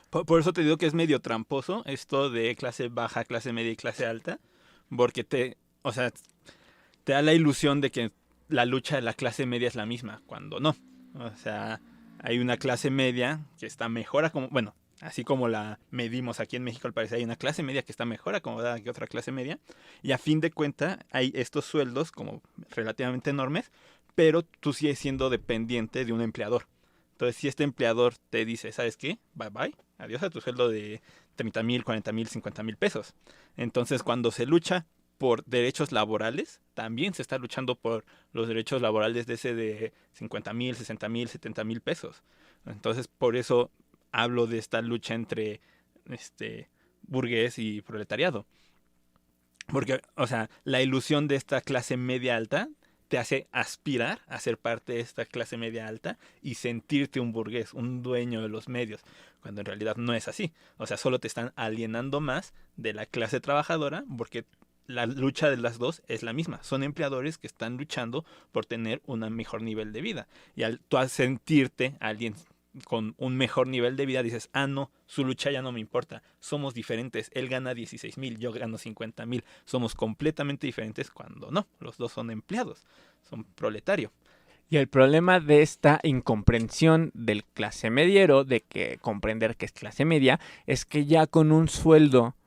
Por eso te digo que es medio tramposo esto de clase baja, clase media y clase alta, porque o sea, te da la ilusión de que la lucha de la clase media es la misma, cuando no. O sea, hay una clase media que está mejor bueno, así como la medimos aquí en México, al parecer hay una clase media que está mejor acomodada que otra clase media, y a fin de cuentas hay estos sueldos como relativamente enormes, pero tú sigues siendo dependiente de un empleador. Entonces, si este empleador te dice, ¿sabes qué? Bye bye, adiós a tu sueldo de 30,000, 40,000, 50,000 pesos. Entonces, cuando se lucha por derechos laborales, también se está luchando por los derechos laborales de ese de 50,000, 60,000, 70,000 pesos. Entonces, por eso hablo de esta lucha entre burgués y proletariado. Porque, o sea, la ilusión de esta clase media alta te hace aspirar a ser parte de esta clase media alta y sentirte un burgués, un dueño de los medios, cuando en realidad no es así. O sea, solo te están alienando más de la clase trabajadora porque la lucha de las dos es la misma. Son empleadores que están luchando por tener un mejor nivel de vida. Y al tú sentirte alguien con un mejor nivel de vida, dices, ah, no, su lucha ya no me importa, somos diferentes, él gana 16,000, yo gano 50,000, somos completamente diferentes cuando no, los dos son empleados, son proletario. Y el problema de esta incomprensión del clase mediero, de que comprender que es clase media, es que ya con un sueldo,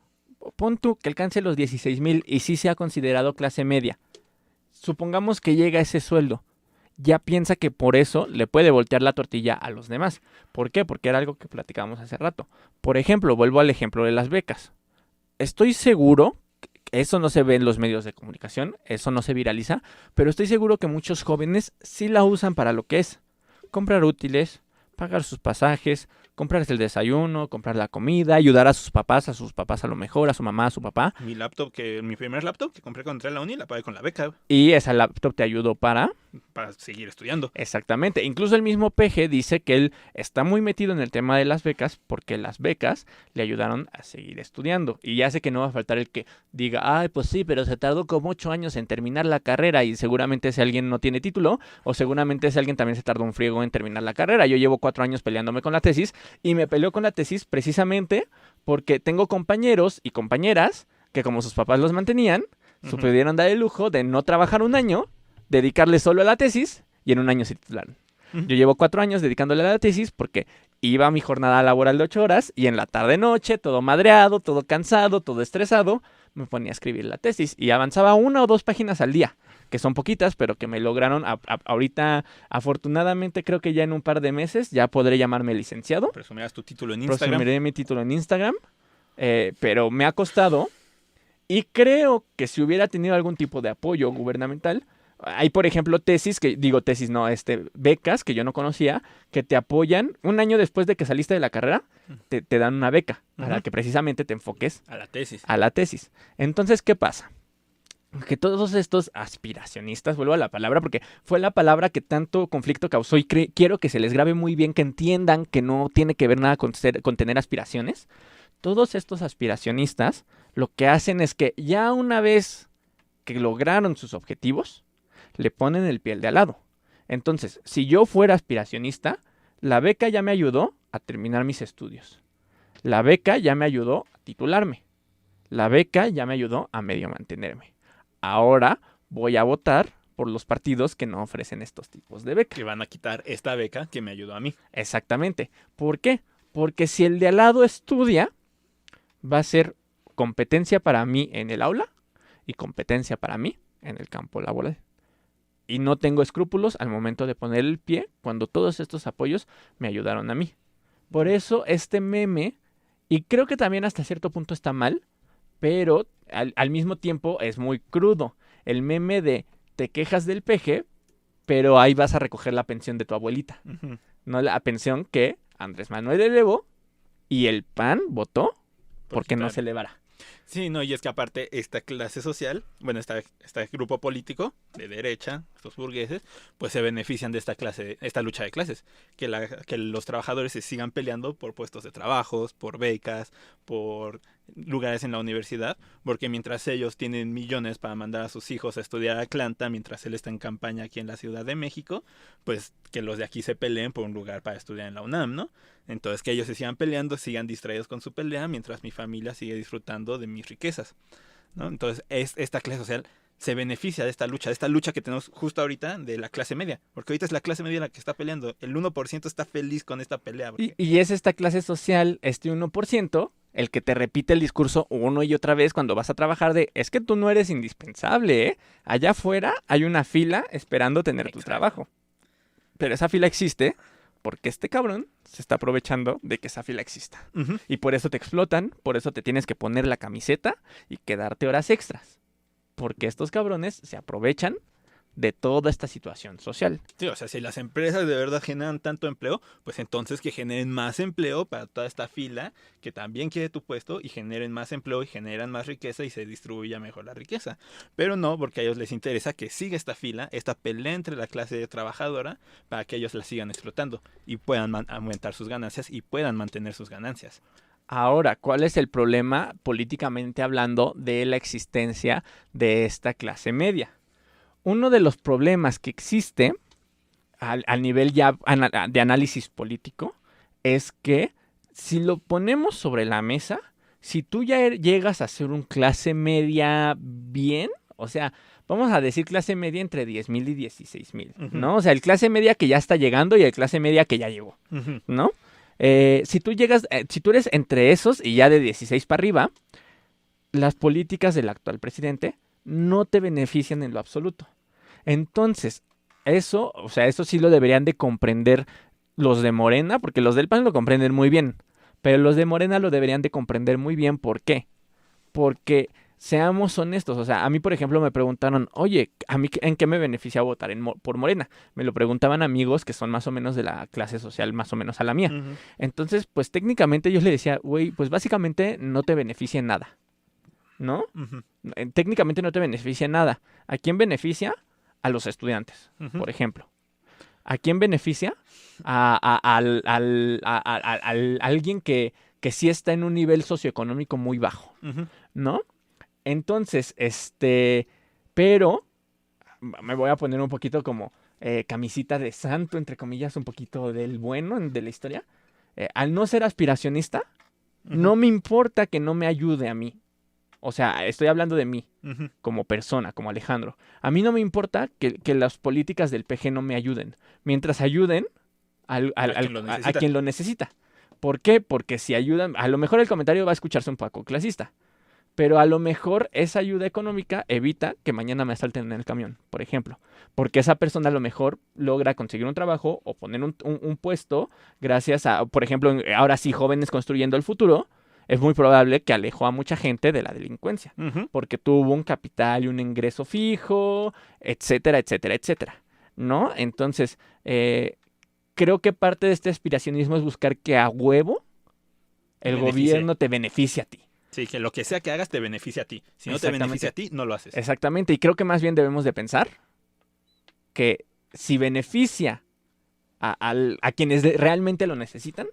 pon tú que alcance los 16,000 y sí sea considerado clase media, supongamos que llega a ese sueldo, ya piensa que por eso le puede voltear la tortilla a los demás. ¿Por qué? Porque era algo que platicábamos hace rato. Por ejemplo, vuelvo al ejemplo de las becas. Estoy seguro, eso no se ve en los medios de comunicación, eso no se viraliza, pero estoy seguro que muchos jóvenes sí la usan para lo que es. Comprar útiles, pagar sus pasajes, comprarse el desayuno, comprar la comida, ayudar a sus papás a lo mejor, a su mamá, a su papá. Mi primer laptop que compré cuando entré a la uni, la pagué con la beca Y esa laptop te ayudó para seguir estudiando. Exactamente. Incluso el mismo PG dice que él está muy metido en el tema de las becas porque las becas le ayudaron a seguir estudiando. Y ya sé que no va a faltar el que diga, ay, pues sí, pero se tardó como 8 años en terminar la carrera y seguramente ese alguien no tiene título o seguramente ese alguien también se tardó un friego en terminar la carrera. Yo llevo 4 años peleándome con la tesis y me peleo con la tesis precisamente porque tengo compañeros y compañeras que como sus papás los mantenían, se pudieron dar el lujo de no trabajar un año, dedicarle solo a la tesis y en un año se titularon. Yo llevo 4 años dedicándole a la tesis porque iba a mi jornada laboral de 8 horas y en la tarde-noche, todo madreado, todo cansado, todo estresado, me ponía a escribir la tesis y avanzaba 1 o 2 páginas al día, que son poquitas, pero que me lograron, ahorita, afortunadamente, creo que ya en un par de meses ya podré llamarme licenciado. Presumirás tu título en Instagram. Presumiré mi título en Instagram, pero me ha costado y creo que si hubiera tenido algún tipo de apoyo gubernamental, hay, por ejemplo, becas que yo no conocía, que te apoyan 1 año después de que saliste de la carrera, te dan una beca para que precisamente te enfoques a la tesis. A la tesis. Entonces, ¿qué pasa? Que todos estos aspiracionistas, vuelvo a la palabra porque fue la palabra que tanto conflicto causó y quiero que se les grabe muy bien, que entiendan que no tiene que ver nada con tener aspiraciones. Todos estos aspiracionistas lo que hacen es que ya una vez que lograron sus objetivos, le ponen el pie de al lado. Entonces, si yo fuera aspiracionista, la beca ya me ayudó a terminar mis estudios. La beca ya me ayudó a titularme. La beca ya me ayudó a medio mantenerme. Ahora voy a votar por los partidos que no ofrecen estos tipos de beca. Que van a quitar esta beca que me ayudó a mí. Exactamente. ¿Por qué? Porque si el de al lado estudia, va a ser competencia para mí en el aula y competencia para mí en el campo laboral. Y no tengo escrúpulos al momento de poner el pie cuando todos estos apoyos me ayudaron a mí. Por eso este meme, y creo que también hasta cierto punto está mal, pero al mismo tiempo es muy crudo. El meme de te quejas del peje, pero ahí vas a recoger la pensión de tu abuelita. No la pensión que Andrés Manuel elevó y el PAN votó porque no se elevara. Sí, no, y es que aparte esta clase social, bueno, este grupo político de derecha, estos burgueses, pues se benefician de esta clase, esta lucha de clases, que los trabajadores se sigan peleando por puestos de trabajos, por becas, por lugares en la universidad, porque mientras ellos tienen millones para mandar a sus hijos a estudiar a Atlanta, mientras él está en campaña aquí en la Ciudad de México, pues que los de aquí se peleen por un lugar para estudiar en la UNAM, ¿no? Entonces que ellos se sigan peleando, sigan distraídos con su pelea, mientras mi familia sigue disfrutando de mis riquezas, ¿no? Entonces esta clase social se beneficia de esta lucha que tenemos justo ahorita de la clase media, porque ahorita es la clase media la que está peleando, el 1% está feliz con esta pelea. Y es esta clase social, este 1%, el que te repite el discurso una y otra vez cuando vas a trabajar de, es que tú no eres indispensable, ¿eh? Allá afuera hay una fila esperando tener tu trabajo. Pero esa fila existe porque este cabrón se está aprovechando de que esa fila exista. Uh-huh. Y por eso te explotan, por eso te tienes que poner la camiseta y quedarte horas extras. Porque estos cabrones se aprovechan de toda esta situación social. Sí, o sea, si las empresas de verdad generan tanto empleo, pues entonces que generen más empleo para toda esta fila que también quiere tu puesto y generen más empleo y generan más riqueza y se distribuya mejor la riqueza. Pero no, porque a ellos les interesa que siga esta fila, esta pelea entre la clase trabajadora para que ellos la sigan explotando y puedan aumentar sus ganancias y puedan mantener sus ganancias. Ahora, ¿cuál es el problema políticamente hablando de la existencia de esta clase media? Uno de los problemas que existe al nivel ya de análisis político es que si lo ponemos sobre la mesa, si tú ya llegas a ser un clase media bien, o sea, vamos a decir clase media entre 10,000 y 16,000, ¿no? O sea, el clase media que ya está llegando y el clase media que ya llegó, ¿no? Si tú llegas, si tú eres entre esos y ya de 16 para arriba, las políticas del actual presidente no te benefician en lo absoluto. Entonces, eso sí lo deberían de comprender los de Morena, porque los del PAN lo comprenden muy bien, pero los de Morena lo deberían de comprender muy bien. ¿Por qué? Porque, seamos honestos, o sea, a mí, por ejemplo, me preguntaron, oye, ¿a mí en qué me beneficia votar por Morena? Me lo preguntaban amigos que son más o menos de la clase social, más o menos a la mía. Uh-huh. Entonces, pues técnicamente yo le decía, güey, pues básicamente no te beneficia en nada, ¿no? Uh-huh. Técnicamente no te beneficia en nada. ¿A quién beneficia? A los estudiantes, por ejemplo. ¿A quién beneficia? A alguien que sí está en un nivel socioeconómico muy bajo, ¿no? Entonces, pero me voy a poner un poquito como camisita de santo, entre comillas, un poquito del bueno de la historia. Al no ser aspiracionista, no me importa que no me ayude a mí. O sea, estoy hablando de mí, como persona, como Alejandro. A mí no me importa que las políticas del PG no me ayuden, mientras ayuden a quien lo necesita. ¿Por qué? Porque si ayudan, a lo mejor el comentario va a escucharse un poco clasista, pero a lo mejor esa ayuda económica evita que mañana me asalten en el camión, por ejemplo. Porque esa persona a lo mejor logra conseguir un trabajo o poner un puesto gracias a, por ejemplo, ahora sí, Jóvenes Construyendo el Futuro. Es muy probable que alejó a mucha gente de la delincuencia, porque tuvo un capital y un ingreso fijo, etcétera, etcétera, etcétera, ¿no? Entonces, creo que parte de este aspiracionismo es buscar que a huevo el gobierno te beneficie a ti. Sí, que lo que sea que hagas te beneficia a ti. Si no te beneficia a ti, no lo haces. Exactamente, y creo que más bien debemos de pensar que si beneficia a quienes realmente lo necesitan,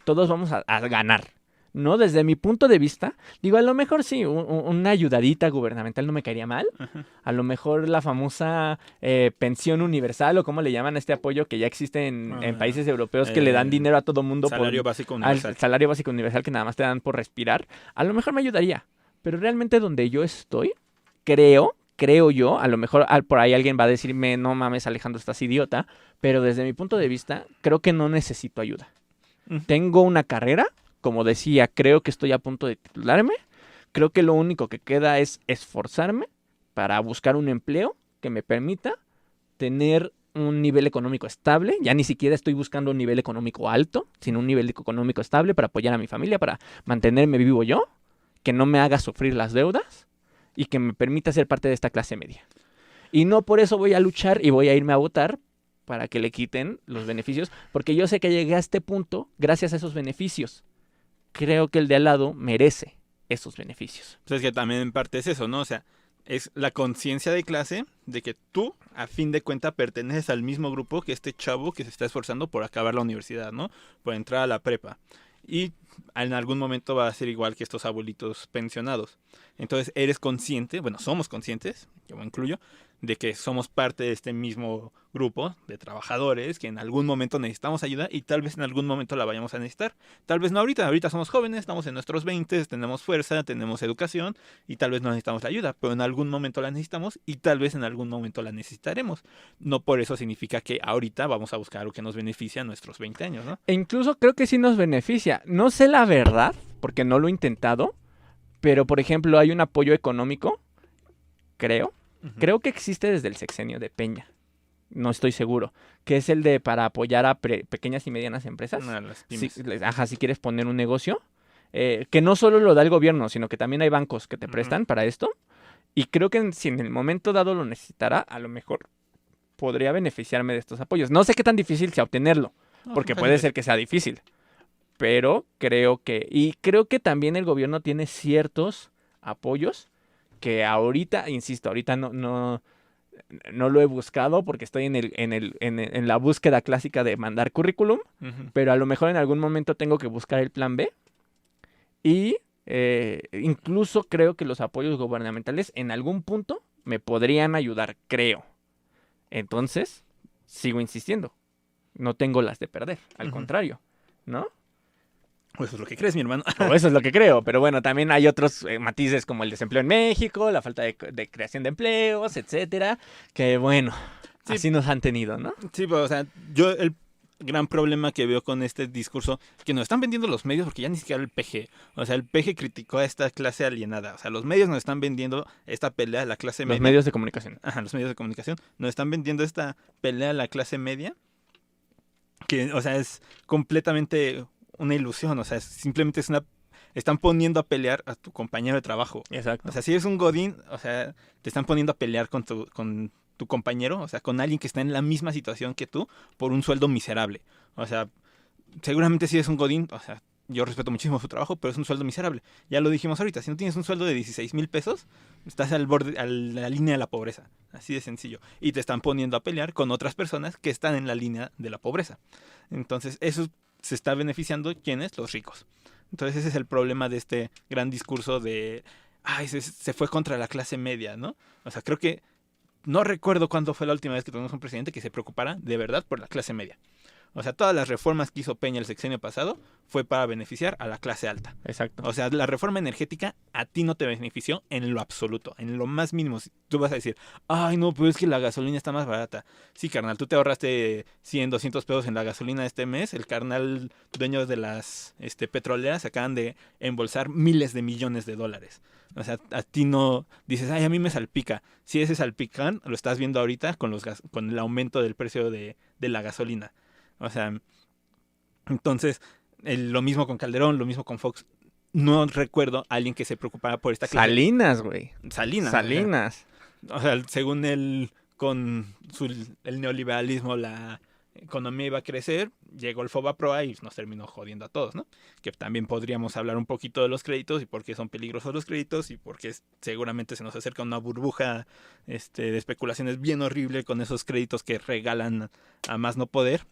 todos vamos a ganar. No, desde mi punto de vista, digo, a lo mejor sí, una ayudadita gubernamental no me caería mal. A lo mejor la famosa pensión universal, o como le llaman a este apoyo que ya existe en países europeos, que le dan dinero a todo mundo. Salario básico universal. Al salario básico universal que nada más te dan por respirar. A lo mejor me ayudaría. Pero realmente donde yo estoy, creo yo, a lo mejor por ahí alguien va a decirme, no mames, Alejandro, estás idiota. Pero desde mi punto de vista, creo que no necesito ayuda. Tengo una carrera. Como decía, creo que estoy a punto de titularme. Creo que lo único que queda es esforzarme para buscar un empleo que me permita tener un nivel económico estable. Ya ni siquiera estoy buscando un nivel económico alto, sino un nivel económico estable para apoyar a mi familia, para mantenerme vivo yo, que no me haga sufrir las deudas y que me permita ser parte de esta clase media. Y no por eso voy a luchar y voy a irme a votar para que le quiten los beneficios, porque yo sé que llegué a este punto gracias a esos beneficios. Creo que el de al lado merece esos beneficios. Pues es que también en parte es eso, ¿no? O sea, es la conciencia de clase de que tú, a fin de cuentas, perteneces al mismo grupo que este chavo que se está esforzando por acabar la universidad, ¿no? Por entrar a la prepa. Y en algún momento va a ser igual que estos abuelitos pensionados. Entonces eres consciente, bueno, somos conscientes, yo me incluyo, de que somos parte de este mismo grupo de trabajadores que en algún momento necesitamos ayuda y tal vez en algún momento la vayamos a necesitar. Tal vez no ahorita, ahorita somos jóvenes, estamos en nuestros 20, tenemos fuerza, tenemos educación y tal vez no necesitamos la ayuda, pero en algún momento la necesitamos y tal vez en algún momento la necesitaremos. No por eso significa que ahorita vamos a buscar algo que nos beneficie a nuestros 20 años, ¿no? E incluso creo que sí nos beneficia. No sé la verdad, porque no lo he intentado, pero por ejemplo hay un apoyo económico, creo. Creo que existe desde el sexenio de Peña. No estoy seguro. Que es el de para apoyar a pequeñas y medianas empresas. No, las Si, pymes. si quieres poner un negocio. Que no solo lo da el gobierno, sino que también hay bancos que te Ujú. prestan para esto. Y creo que si en el momento dado lo necesitara, a lo mejor podría beneficiarme de estos apoyos. No sé qué tan difícil sea obtenerlo, No, porque ojalá puede que ser que sea difícil. Pero creo que... Y creo que también el gobierno tiene ciertos apoyos que ahorita, insisto, ahorita no lo he buscado porque estoy en la búsqueda clásica de mandar currículum, sí. Ujú. pero a lo mejor en algún momento tengo que buscar el plan B y incluso creo que los apoyos gubernamentales en algún punto me podrían ayudar, creo. Entonces, sigo insistiendo. No tengo las de perder, al Ujú. contrario, ¿no? Pues eso es lo que crees, mi hermano. O eso es lo que creo, pero bueno, también hay otros matices como el desempleo en México, la falta de creación de empleos, etcétera, que bueno, Sí. así nos han tenido, ¿no? Sí, pero, o sea, yo el gran problema que veo con este discurso, que nos están vendiendo los medios, porque ya ni siquiera el PG, o sea, el PG criticó a esta clase alienada, o sea, los medios nos están vendiendo esta pelea a la clase Los media. medios de comunicación. Ajá, los medios de comunicación nos están vendiendo esta pelea a la clase media, que, o sea, es completamente una ilusión, o sea, simplemente es una... Están poniendo a pelear a tu compañero de trabajo. Exacto. O sea, si eres un godín, o sea, te están poniendo a pelear con tu compañero, o sea, con alguien que está en la misma situación que tú, por un sueldo miserable. O sea, seguramente si eres un godín, o sea, yo respeto muchísimo su trabajo, pero es un sueldo miserable. Ya lo dijimos ahorita, si no tienes un sueldo de 16,000 pesos, estás al borde, a la línea de la pobreza. Así de sencillo. Y te están poniendo a pelear con otras personas que están en la línea de la pobreza. Entonces, eso se está beneficiando, ¿quiénes? Los ricos. Entonces, ese es el problema de este gran discurso de, ay, se fue contra la clase media, ¿no? O sea, creo que no recuerdo cuándo fue la última vez que tuvimos un presidente que se preocupara de verdad por la clase media. O sea, todas las reformas que hizo Peña el sexenio pasado fue para beneficiar a la clase alta. Exacto. O sea, la reforma energética a ti no te benefició en lo absoluto, en lo más mínimo. Tú vas a decir, ay, no, pero es que la gasolina está más barata. Sí, carnal, tú te ahorraste 100, 200 pesos en la gasolina este mes. El carnal dueño de las petroleras acaban de embolsar miles de millones de dólares. O sea, a ti no dices, ay, a mí me salpica. Si ese salpicán lo estás viendo ahorita con el aumento del precio de la gasolina. O sea, entonces, lo mismo con Calderón, lo mismo con Fox. No recuerdo a alguien que se preocupara por esta clase. Salinas, güey. Salinas. Salinas. O sea, según él, con el neoliberalismo, la economía iba a crecer, llegó el Fobaproa y nos terminó jodiendo a todos, ¿no? Que también podríamos hablar un poquito de los créditos y por qué son peligrosos los créditos y por qué seguramente se nos acerca una burbuja de especulaciones bien horrible con esos créditos que regalan a más no poder.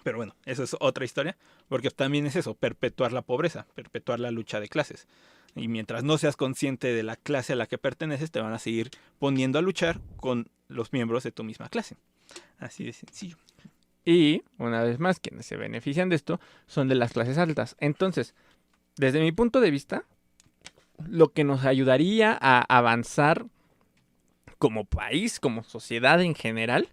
Pero bueno, eso es otra historia, porque también es eso, perpetuar la pobreza, perpetuar la lucha de clases. Y mientras no seas consciente de la clase a la que perteneces, te van a seguir poniendo a luchar con los miembros de tu misma clase. Así de sencillo. Y, una vez más, quienes se benefician de esto son de las clases altas. Entonces, desde mi punto de vista, lo que nos ayudaría a avanzar como país, como sociedad en general,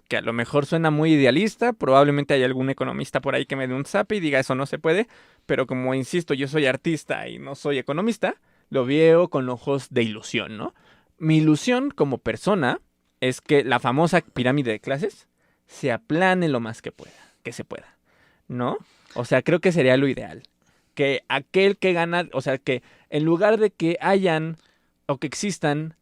que a lo mejor suena muy idealista, probablemente hay algún economista por ahí que me dé un zape y diga eso no se puede, pero como insisto, yo soy artista y no soy economista, lo veo con ojos de ilusión, ¿no? Mi ilusión como persona es que la famosa pirámide de clases se aplane lo más que se pueda, ¿no? O sea, creo que sería lo ideal. Que aquel que gana, o sea, que en lugar de que hayan o que existan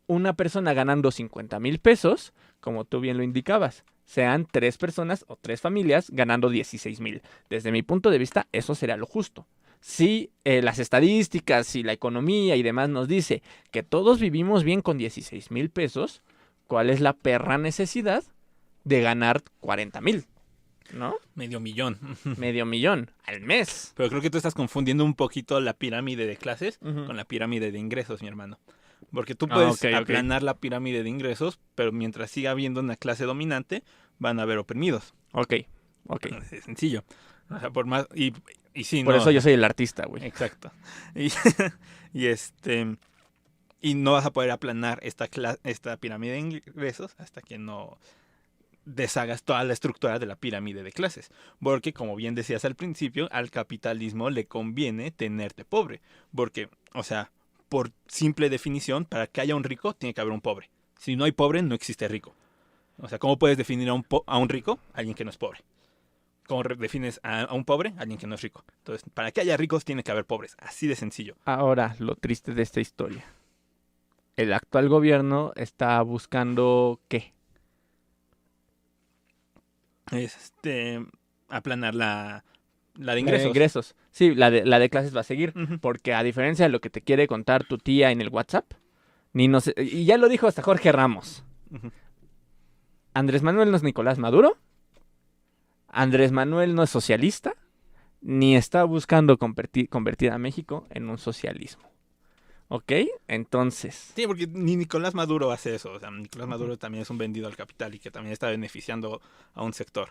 una persona ganando 50,000 pesos, como tú bien lo indicabas, sean 3 personas o 3 familias ganando 16,000. Desde mi punto de vista, eso sería lo justo. Si las estadísticas y la economía y demás nos dice que todos vivimos bien con 16,000 pesos, ¿cuál es la perra necesidad de ganar 40,000? ¿No? Medio millón. Medio millón al mes. Pero creo que tú estás confundiendo un poquito la pirámide de clases Ujú. con la pirámide de ingresos, mi hermano. Porque tú Ah, puedes ok, ok. aplanar la pirámide de ingresos, pero mientras siga habiendo una clase dominante, van a haber oprimidos. Ok, ok. Es sencillo. O sea, por más... Y sí, Por no. eso yo soy el artista, güey. Exacto. Y, y y no vas a poder aplanar esta pirámide de ingresos hasta que no deshagas toda la estructura de la pirámide de clases. Porque, como bien decías al principio, al capitalismo le conviene tenerte pobre. Porque, o sea, por simple definición, para que haya un rico, tiene que haber un pobre. Si no hay pobre, no existe rico. O sea, ¿cómo puedes definir a un rico? Alguien que no es pobre. ¿Cómo defines a un pobre? Alguien que no es rico. Entonces, para que haya ricos, tiene que haber pobres. Así de sencillo. Ahora, lo triste de esta historia. El actual gobierno está buscando ¿qué? Aplanar la de La de ingresos. ingresos. Sí, la de clases va a seguir. Ujú. Porque a diferencia de lo que te quiere contar tu tía en el WhatsApp, ni no sé, y ya lo dijo hasta Jorge Ramos. Ujú. Andrés Manuel no es Nicolás Maduro. Andrés Manuel no es socialista. Ni está buscando convertir a México en un socialismo. ¿Ok? Entonces. Sí, porque ni Nicolás Maduro hace eso. O sea, Nicolás Ujú. Maduro también es un vendido al capital y que también está beneficiando a un sector.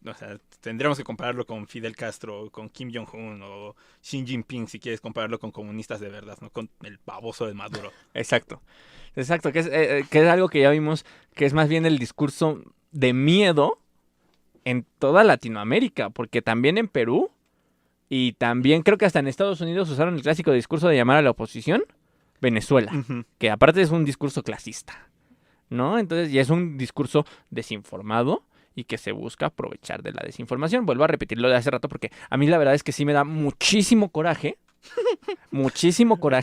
O sea, tendríamos que compararlo con Fidel Castro, con Kim Jong-un o Xi Jinping si quieres compararlo con comunistas de verdad, no con el baboso de Maduro. Exacto. Exacto, que es algo que ya vimos, que es más bien el discurso de miedo en toda Latinoamérica, porque también en Perú y también creo que hasta en Estados Unidos usaron el clásico discurso de llamar a la oposición Venezuela, Ujú. que aparte es un discurso clasista, ¿no? Entonces ya es un discurso desinformado y que se busca aprovechar de la desinformación. Vuelvo a repetirlo de hace rato porque a mí la verdad es que sí me da muchísimo Qué coraje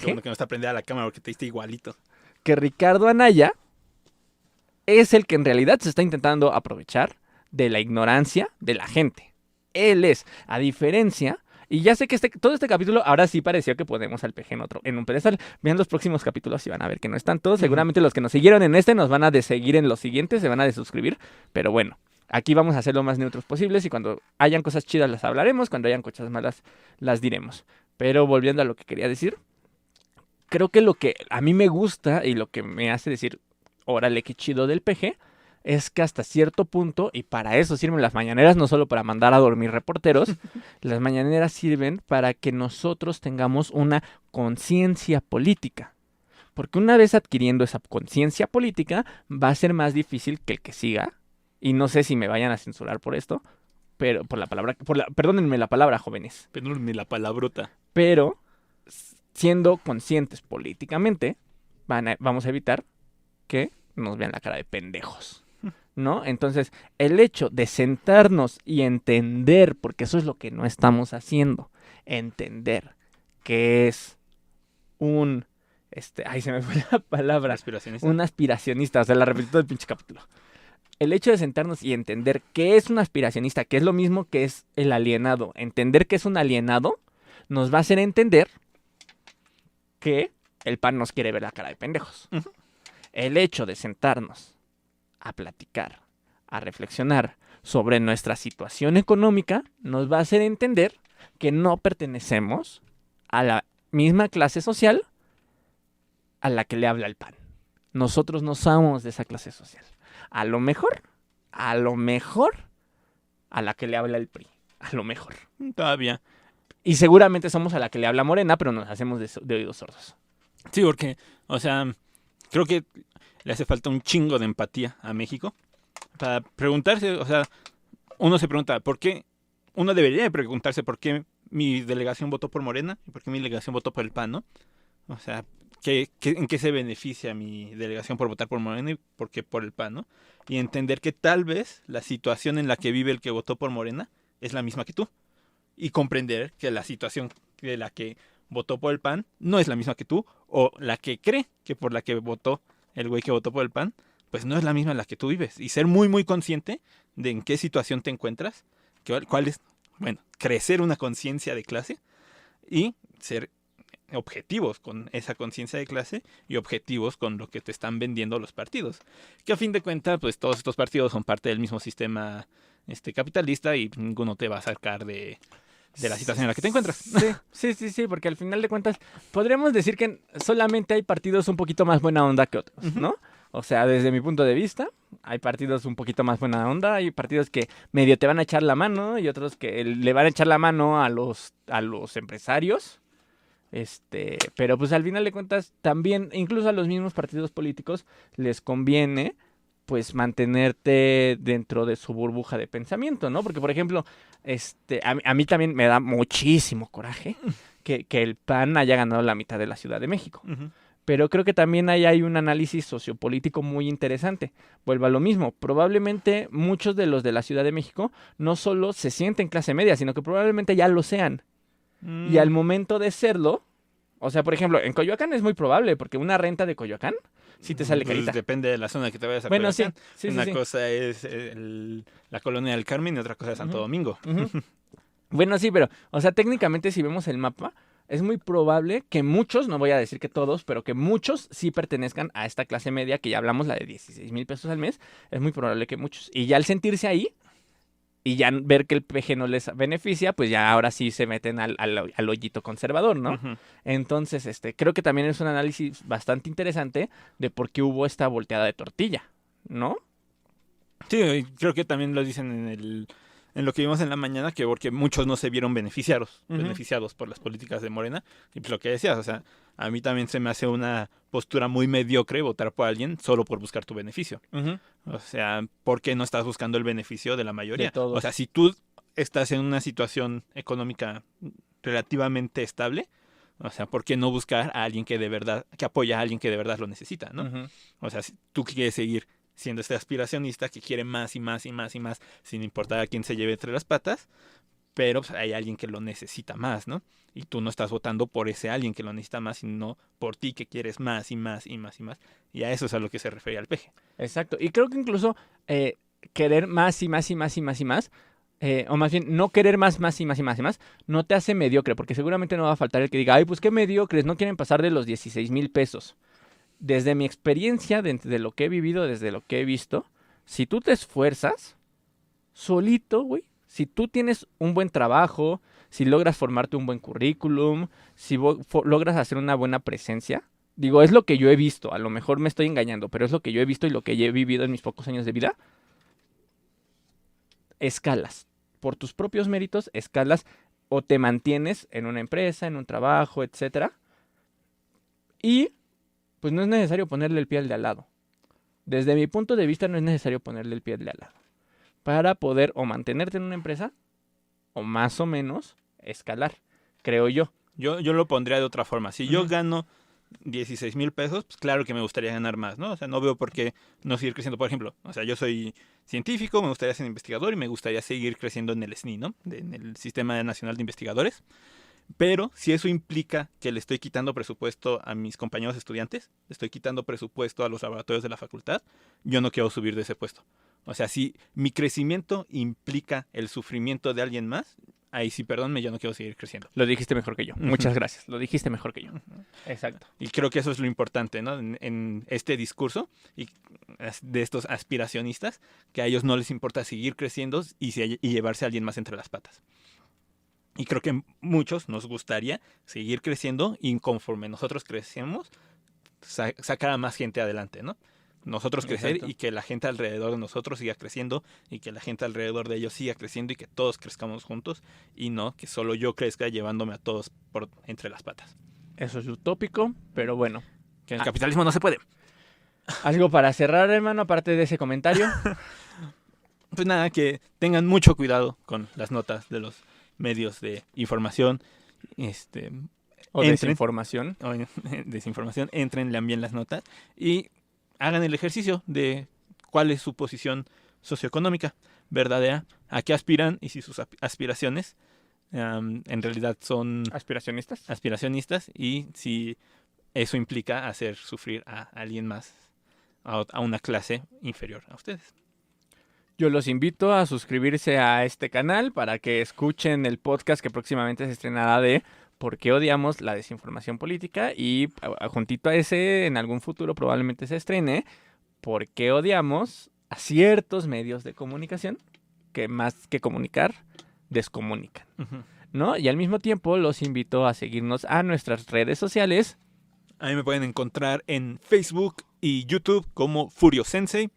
bueno que no está prendida la cámara porque te diste igualito. que Ricardo Anaya es el que en realidad se está intentando aprovechar de la ignorancia de la gente. Él es, a diferencia, y ya sé que todo este capítulo ahora sí pareció que ponemos al peje en un pedestal. Vean los próximos capítulos y van a ver que no están todos. Ujú. Seguramente los que nos siguieron en este nos van a seguir en los siguientes, se van a desuscribir. Pero bueno, aquí vamos a ser lo más neutros posibles y cuando hayan cosas chidas las hablaremos, cuando hayan cosas malas las diremos. Pero volviendo a lo que quería decir, creo que lo que a mí me gusta y lo que me hace decir, órale, qué chido del PG, es que hasta cierto punto, y para eso sirven las mañaneras, no solo para mandar a dormir reporteros, las mañaneras sirven para que nosotros tengamos una conciencia política. Porque una vez adquiriendo esa conciencia política, va a ser más difícil que el que siga, y no sé si me vayan a censurar por esto, pero por la palabra, perdónenme la palabra, jóvenes, Pero ni la palabrota. pero siendo conscientes políticamente, vamos a evitar que nos vean la cara de pendejos, ¿no? Entonces, el hecho de sentarnos y entender, porque eso es lo que no estamos haciendo, entender que es un, ay, se me fue la palabra, Aspiracionista. un aspiracionista, o sea, la repito todo el pinche capítulo. El hecho de sentarnos y entender qué es un aspiracionista, que es lo mismo que es el alienado, entender que es un alienado, nos va a hacer entender que el PAN nos quiere ver la cara de pendejos. Ujú. El hecho de sentarnos a platicar, a reflexionar sobre nuestra situación económica, nos va a hacer entender que no pertenecemos a la misma clase social a la que le habla el PAN. Nosotros no somos de esa clase social. A lo mejor, a la que le habla el PRI. A lo mejor. Todavía. Y seguramente somos a la que le habla Morena, pero nos hacemos de oídos sordos. Sí, porque, o sea, creo que le hace falta un chingo de empatía a México para preguntarse, o sea, uno se pregunta, ¿por qué? Uno debería de preguntarse por qué mi delegación votó por Morena y por qué mi delegación votó por el PAN, ¿no? O sea, ¿en qué se beneficia mi delegación por votar por Morena y por qué por el PAN, ¿no? Y entender que tal vez la situación en la que vive el que votó por Morena es la misma que tú. Y comprender que la situación de la que votó por el PAN no es la misma que tú, o la que cree que por la que votó el güey que votó por el PAN, pues no es la misma en la que tú vives. Y ser muy, muy consciente de en qué situación te encuentras, cuál es, bueno, crecer una conciencia de clase y ser objetivos con esa conciencia de clase y objetivos con lo que te están vendiendo los partidos. Que a fin de cuentas, pues todos estos partidos son parte del mismo sistema capitalista y ninguno te va a sacar de la situación en la que te encuentras. Sí, porque al final de cuentas podríamos decir que solamente hay partidos un poquito más buena onda que otros, ¿no? O sea, desde mi punto de vista, hay partidos un poquito más buena onda, hay partidos que medio te van a echar la mano y otros que le van a echar la mano a los empresarios. Pero pues al final de cuentas también, incluso a los mismos partidos políticos les conviene pues mantenerte dentro de su burbuja de pensamiento, ¿no? Porque por ejemplo, a mí también me da muchísimo coraje que el PAN haya ganado la mitad de la Ciudad de México. Uh-huh. Pero creo que también ahí hay un análisis sociopolítico muy interesante. Vuelvo a lo mismo. Probablemente muchos de los de la Ciudad de México no solo se sienten clase media, sino que probablemente ya lo sean. Y al momento de serlo, o sea, por ejemplo, en Coyoacán es muy probable, porque una renta de Coyoacán sí te sale carita. Pues depende de la zona que te vayas a Bueno, Coyoacán. sí. Una cosa es la Colonia del Carmen y otra cosa es Santo Domingo. Bueno, sí, pero, o sea, técnicamente si vemos el mapa, es muy probable que muchos, no voy a decir que todos, pero que muchos sí pertenezcan a esta clase media, que ya hablamos, la de 16,000 pesos al mes, es muy probable que muchos. Y ya al sentirse ahí, y ya ver que el PG no les beneficia, pues ya ahora sí se meten al hoyito conservador, ¿no? Uh-huh. Entonces, creo que también es un análisis bastante interesante de por qué hubo esta volteada de tortilla, ¿no? Sí, creo que también lo dicen en lo que vimos en la mañana, que porque muchos no se vieron beneficiados por las políticas de Morena. Y pues lo que decías, o sea, a mí también se me hace una postura muy mediocre votar por alguien solo por buscar tu beneficio. O sea, ¿por qué no estás buscando el beneficio de la mayoría? De todos. O sea, si tú estás en una situación económica relativamente estable, o sea, ¿por qué no buscar a alguien que apoya a alguien que de verdad lo necesita, ¿no? O sea, si tú quieres seguir siendo este aspiracionista que quiere más y más y más y más, sin importar a quién se lleve entre las patas, pero pues, hay alguien que lo necesita más, ¿no? Y tú no estás votando por ese alguien que lo necesita más, sino por ti que quieres más y más y más y más. Y a eso es a lo que se refiere al peje. Exacto. Y creo que incluso querer más y más y más y más y más, o más bien no querer más y más y más y más, no te hace mediocre, porque seguramente no va a faltar el que diga, ay, pues qué mediocres, no quieren pasar de los 16,000 pesos. Desde mi experiencia, de lo que he vivido, desde lo que he visto, si tú te esfuerzas, solito, güey, si tú tienes un buen trabajo, si logras formarte un buen currículum, si logras hacer una buena presencia, digo, es lo que yo he visto, a lo mejor me estoy engañando, pero es lo que yo he visto y lo que he vivido en mis pocos años de vida, escalas, por tus propios méritos, escalas o te mantienes en una empresa, en un trabajo, etcétera, y pues no es necesario ponerle el pie al de al lado. Desde mi punto de vista no es necesario ponerle el pie al de al lado. Para poder o mantenerte en una empresa o más o menos escalar, creo yo. Yo lo pondría de otra forma. Si yo gano 16,000 pesos, pues claro que me gustaría ganar más, ¿no? O sea, no veo por qué no seguir creciendo. Por ejemplo, o sea, yo soy científico, me gustaría ser investigador y me gustaría seguir creciendo en el SNI, ¿no? En el Sistema Nacional de Investigadores. Pero si eso implica que le estoy quitando presupuesto a mis compañeros estudiantes, le estoy quitando presupuesto a los laboratorios de la facultad, yo no quiero subir de ese puesto. O sea, si mi crecimiento implica el sufrimiento de alguien más, ahí sí, perdónme, yo no quiero seguir creciendo. Lo dijiste mejor que yo. Muchas gracias. Lo dijiste mejor que yo. Exacto. Y creo que eso es lo importante, ¿no? En este discurso y de estos aspiracionistas, que a ellos no les importa seguir creciendo y llevarse a alguien más entre las patas. Y creo que muchos nos gustaría seguir creciendo y conforme nosotros crecemos, sacar a más gente adelante, ¿no? Nosotros crecer. Exacto. Y que la gente alrededor de nosotros siga creciendo y que la gente alrededor de ellos siga creciendo y que todos crezcamos juntos y no que solo yo crezca llevándome a todos por entre las patas. Eso es utópico, pero bueno. Que en el capitalismo no se puede. ¿Algo para cerrar, hermano, aparte de ese comentario? Pues nada, que tengan mucho cuidado con las notas de los medios de información, o desinformación. O desinformación, entren, lean bien las notas y hagan el ejercicio de cuál es su posición socioeconómica verdadera, a qué aspiran y si sus aspiraciones en realidad son aspiracionistas y si eso implica hacer sufrir a alguien más, a una clase inferior a ustedes. Yo los invito a suscribirse a este canal para que escuchen el podcast que próximamente se estrenará de ¿por qué odiamos la desinformación política? Y juntito a ese, en algún futuro probablemente se estrene, ¿por qué odiamos a ciertos medios de comunicación que más que comunicar, descomunican? Ujú. ¿No? Y al mismo tiempo los invito a seguirnos a nuestras redes sociales. A mí me pueden encontrar en Facebook y YouTube como Furio Sensei.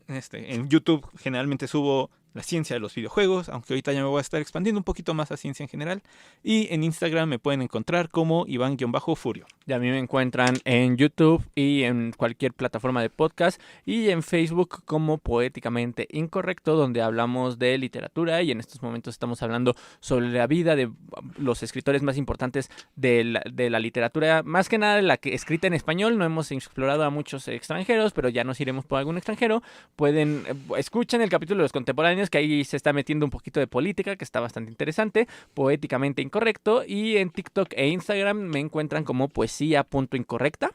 En YouTube generalmente subo la ciencia de los videojuegos, aunque ahorita ya me voy a estar expandiendo un poquito más a ciencia en general. Y en Instagram me pueden encontrar como Iván-Furio. Y a mí me encuentran en YouTube y en cualquier plataforma de podcast y en Facebook como Poéticamente Incorrecto, donde hablamos de literatura y en estos momentos estamos hablando sobre la vida de los escritores más importantes de la literatura, más que nada la que escrita en español. No hemos explorado a muchos extranjeros, pero ya nos iremos por algún extranjero. Escuchen el capítulo de los contemporáneos, que ahí se está metiendo un poquito de política, que está bastante interesante, Poéticamente Incorrecto, y en TikTok e Instagram me encuentran como poesía.incorrecta.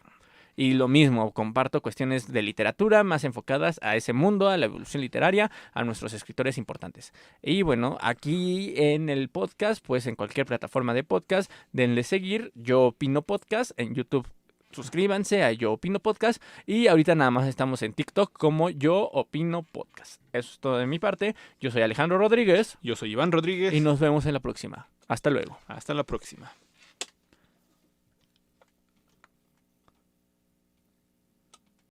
Y lo mismo, comparto cuestiones de literatura más enfocadas a ese mundo, a la evolución literaria, a nuestros escritores importantes. Y bueno, aquí en el podcast, pues en cualquier plataforma de podcast, denle seguir, Yo Opino Podcast, en YouTube. Suscríbanse a Yo Opino Podcast y ahorita nada más estamos en TikTok como Yo Opino Podcast. Eso es todo de mi parte. Yo soy Alejandro Rodríguez Yo soy Iván Rodríguez. y nos vemos en la próxima. Hasta luego. Hasta la próxima.